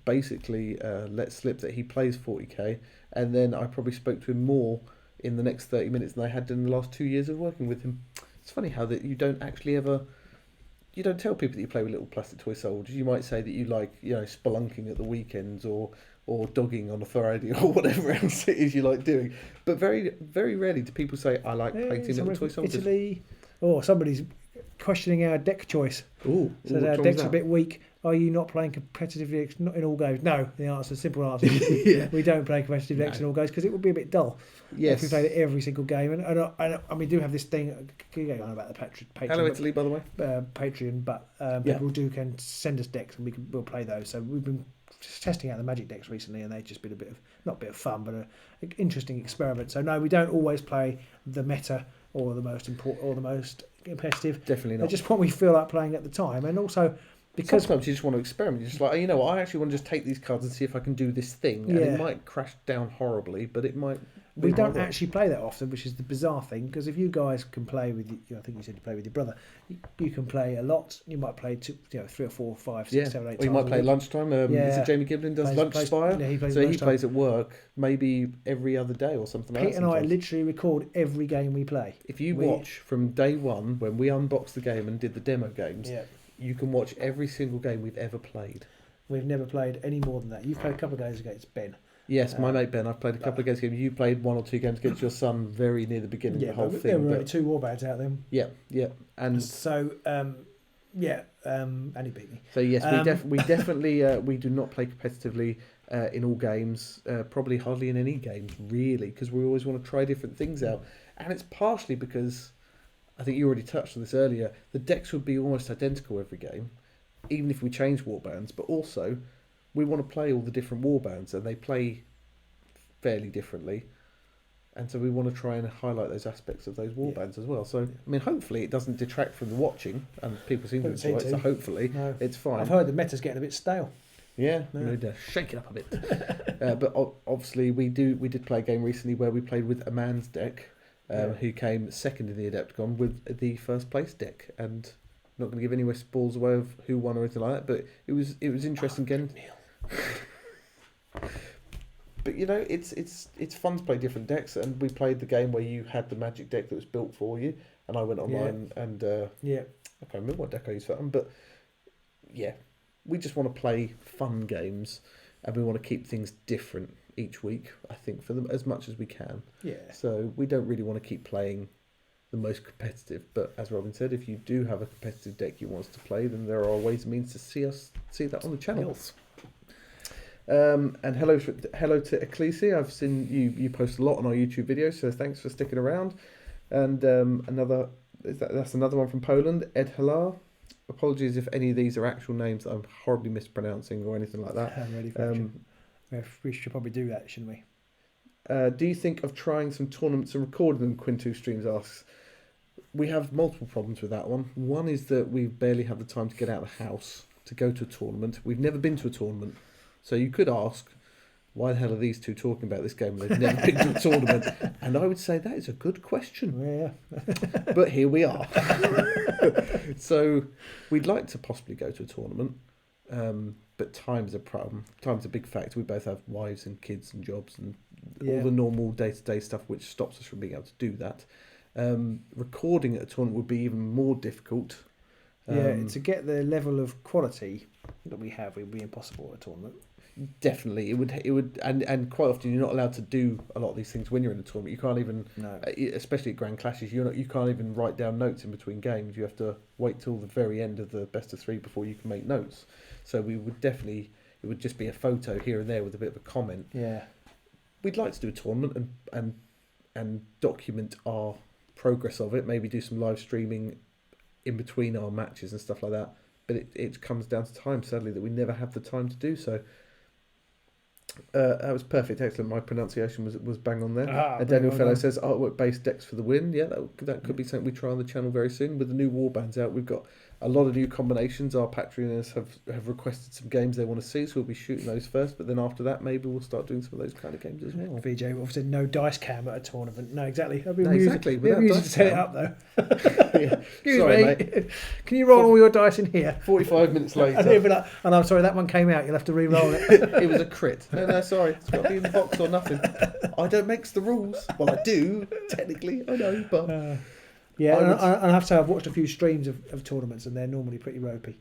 basically let slip that he plays 40k, and then I probably spoke to him more in the next 30 minutes than I had in the last 2 years of working with him. It's funny how that you don't actually ever, you don't tell people that you play with little plastic toy soldiers. You might say that you like, spelunking at the weekends or dogging on a Friday or whatever else it is you like doing. But very, very rarely do people say, I like painting little toy soldiers. Italy, somebody's questioning our deck choice. Says our deck's a bit weak. Are you not playing competitively? Not in all games. No, the answer, simple answer. We don't play competitive decks in all games because it would be a bit dull. Yes. If we played it every single game. And we do have this thing. Going on about the Patreon. Hello, Italy, by the way. Patreon, but people can send us decks and we'll play those. So we've been testing out the Magic decks recently, and they've just been not a bit of fun, but an interesting experiment. So no, we don't always play the meta or the most important or the most competitive. Definitely not. They're just what we feel like playing at the time, and also. Because sometimes you just want to experiment. You're just like, I actually want to just take these cards and see if I can do this thing. And it might crash down horribly, but it might. We don't actually play that often, which is the bizarre thing. Because if you guys can play with, I think you said you play with your brother, you can play a lot. You might play 3 or 4, 5, 6, 7, 8 times. Or you might play lunchtime. Is it Jamie Giblin does Lunchspire? Yeah, he plays at work maybe every other day or something like that. Pete and I literally record every game we play. If you watch from day one when we unboxed the game and did the demo games. Yeah. You can watch every single game we've ever played. We've never played any more than that. You've played a couple of games against Ben. Yes, my mate Ben. I've played a couple of games against him. You played 1 or 2 games against your son very near the beginning of the whole thing. There were only 2 warbands out then. Yeah. And so, and he beat me. So yes, we definitely we do not play competitively in all games. Probably hardly in any games really, because we always want to try different things out, and it's partially because. I think you already touched on this earlier. The decks would be almost identical every game, even if we change warbands. But also, we want to play all the different warbands, and they play fairly differently. And so we want to try and highlight those aspects of those warbands as well. So, I mean, hopefully it doesn't detract from the watching, and people seem to enjoy it. So hopefully it's fine. I've heard the meta's getting a bit stale. Yeah, we need to shake it up a bit. But obviously, we did play a game recently where we played with a man's deck. Who came second in the Adepticon with the first place deck, and I'm not going to give any balls away of who won or anything like that, but it was interesting again. But it's fun to play different decks, and we played the game where you had the Magic deck that was built for you, and I went online and I can't remember what deck I used for them, but we just want to play fun games, and we want to keep things different each week, I think, for them as much as we can. Yeah. So we don't really want to keep playing the most competitive. But as Robin said, if you do have a competitive deck you want us to play, then there are ways and means to see that on the channel. Yes. And hello to Ecclesi. I've seen you post a lot on our YouTube videos, so thanks for sticking around. And that's another one from Poland, Ed Halar. Apologies if any of these are actual names that I'm horribly mispronouncing or anything like that. I'm ready for we should probably do that, shouldn't we? Do you think of trying some tournaments and recording them? Quintu Streams asks. We have multiple problems with that one. One is that we barely have the time to get out of the house to go to a tournament. We've never been to a tournament. So you could ask, why the hell are these two talking about this game? They've never been to a tournament. And I would say that is a good question. Yeah. But here we are. So we'd like to possibly go to a tournament. But time's a problem. Time's a big factor. We both have wives and kids and jobs and all the normal day-to-day stuff which stops us from being able to do that. Recording at a tournament would be even more difficult. To get the level of quality that we have, it would be impossible at a tournament. Definitely, it would, and quite often you're not allowed to do a lot of these things when you're in a tournament. You can't even, especially at Grand Clashes, you can't even write down notes in between games. You have to wait till the very end of the best of three before you can make notes. So we would definitely, it would just be a photo here and there with a bit of a comment. Yeah, we'd like to do a tournament and document our progress of it. Maybe do some live streaming in between our matches and stuff like that. But it comes down to time, sadly, that we never have the time to do so. That was perfect, excellent. My pronunciation was bang on there. And Daniel Fellow says artwork-based decks for the win. Yeah, that could be something we try on the channel very soon. With the new warbands out, we've got a lot of new combinations. Our Patreoners have requested some games they want to see, so we'll be shooting those first. But then after that, maybe we'll start doing some of those kind of games as well. VJ obviously no dice cam at a tournament. No, exactly. Exactly. Without dice to set it up though. Sorry, mate. Can you roll all your dice in here? 45 minutes later. And he'll be like, "And I'm sorry, that one came out. You'll have to re-roll it." It was a crit. No, sorry. It's got to be in the box or nothing. I don't make the rules. Well, I do technically. I know, but I have to say I've watched a few streams of tournaments, and they're normally pretty ropey.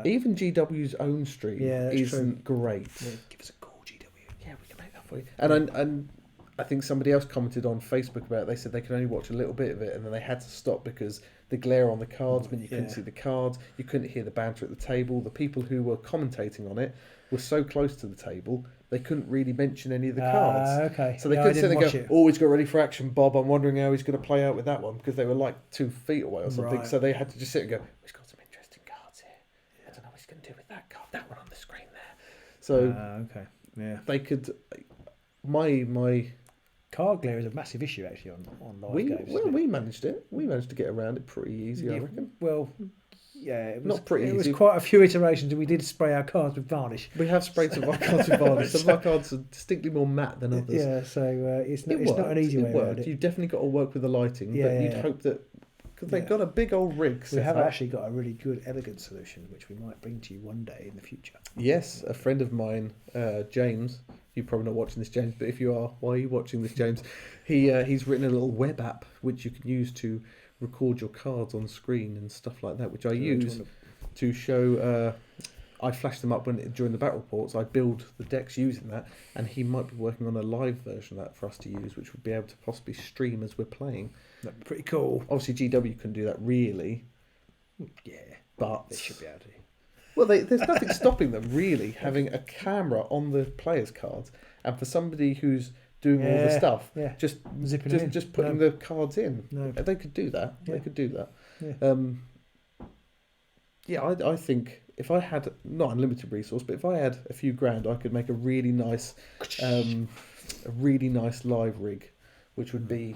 Even GW's own stream isn't great. Yeah, give us a call, GW. Yeah, we can make that for you. And I think somebody else commented on Facebook about it. They said they could only watch a little bit of it, and then they had to stop because the glare on the cards meant you couldn't see the cards, you couldn't hear the banter at the table. The people who were commentating on it were so close to the table they couldn't really mention any of the cards. Okay. So they couldn't sit there and go, "Oh, he's got ready for action, Bob. I'm wondering how he's going to play out with that one," because they were like 2 feet away or something. Right. So they had to just sit and go, "He's got some interesting cards here. I don't know what he's going to do with that card. That one on the screen there." So they could. My card glare is a massive issue actually on live games. Well, we managed it. We managed to get around it pretty easy, I reckon. Well, yeah, it was not pretty easy. It was quite a few iterations, and we did spray our cards with varnish. We have sprayed some of our cards with varnish. Some of our cards are distinctly more matte than others. Yeah, so it's not an easy way around it. You've definitely got to work with the lighting, but you'd hope that because they've got a big old rig. We have actually got a really good, elegant solution, which we might bring to you one day in the future. Yes, a friend of mine, James. You're probably not watching this, James, but if you are, why are you watching this, James? He's written a little web app which you can use to record your cards on screen and stuff like that, which I use to show. I flash them up during the battle reports. I build the decks using that, and he might be working on a live version of that for us to use, which would be able to possibly stream as we're playing. That'd be pretty cool. Obviously, GW can do that really. Yeah, but they should be able to. Well, there's nothing stopping them really having a camera on the players' cards, and for somebody who's doing all the stuff, just putting the cards in. No. They could do that. Yeah. They could do that. Yeah. I think if I had not unlimited resource, but if I had a few grand, I could make a really nice live rig, which would be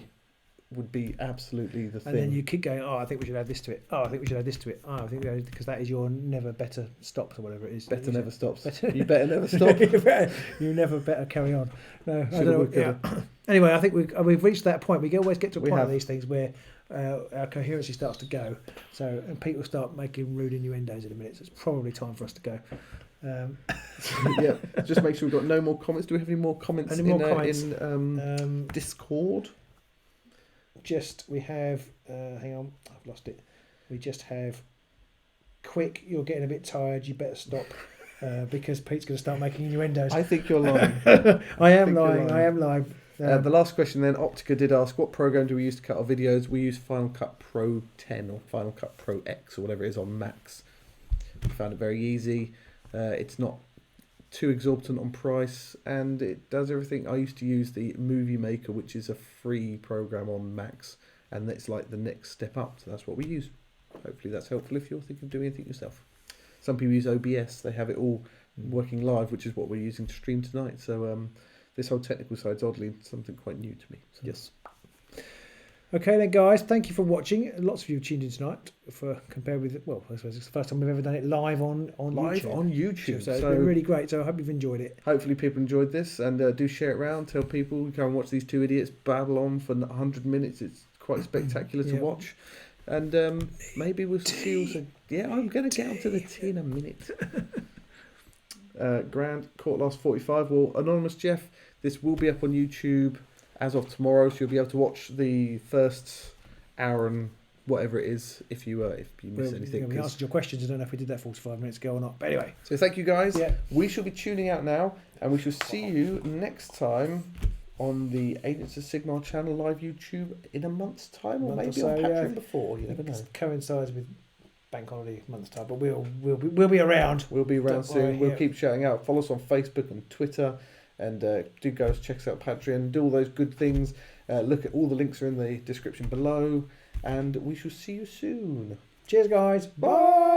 absolutely the thing. And then you keep going, I think we should add this to it. I think we should add this to it. I think because that is your never better stops or whatever it is. Better never stops. You better never stop. You never better carry on. No, I don't know. Anyway, I think we've reached that point. We always get to a point of these things where our coherency starts to go. So and Pete will start making rude innuendos in a minute. So it's probably time for us to go. Yeah, just make sure we've got no more comments. Do we have any more comments in Discord? We have hang on, I've lost it. We just have quick, you're getting a bit tired, you better stop because Pete's going to start making innuendos. I think you're lying. I am lying. The last question then, Optica did ask, what program do we use to cut our videos? We use Final Cut Pro 10 or Final Cut Pro X or whatever it is on Macs. We found it very easy. It's not too exorbitant on price, and it does everything. I used to use the Movie Maker, which is a free program on Macs, and that's like the next step up. So that's what we use. Hopefully that's helpful if you're thinking of doing anything yourself. Some people use OBS. They have it all working live, which is what we're using to stream tonight. So this whole technical side's oddly something quite new to me. So. Yes. Okay then, guys. Thank you for watching. Lots of you tuned in tonight. For compared with, well, I suppose it's the first time we've ever done it live on YouTube. So it's been really great. So I hope you've enjoyed it. Hopefully people enjoyed this, and do share it around. Tell people, go and watch these two idiots babble on for 100 minutes. It's quite spectacular to watch. And maybe we'll see you. Yeah, I'm going to get onto the tea in a minute. Grand Court Last 45. Well, Anonymous Jeff, this will be up on YouTube as of tomorrow, so you'll be able to watch the first hour and whatever it is if you miss anything. We answered your questions. I don't know if we did that 45 minutes ago or not. But anyway. So thank you guys. Yeah. We shall be tuning out now, and we shall see you next time on the Agents of Sigmar channel live YouTube in a month's time, or maybe on Patreon before. You never know. It coincides with bank holiday month's time, but we'll be around. We'll be around soon. We'll keep shouting out. Follow us on Facebook and Twitter, and do go check us out Patreon. Do all those good things. Look at all the links are in the description below, and we shall see you soon. Cheers, guys. Bye.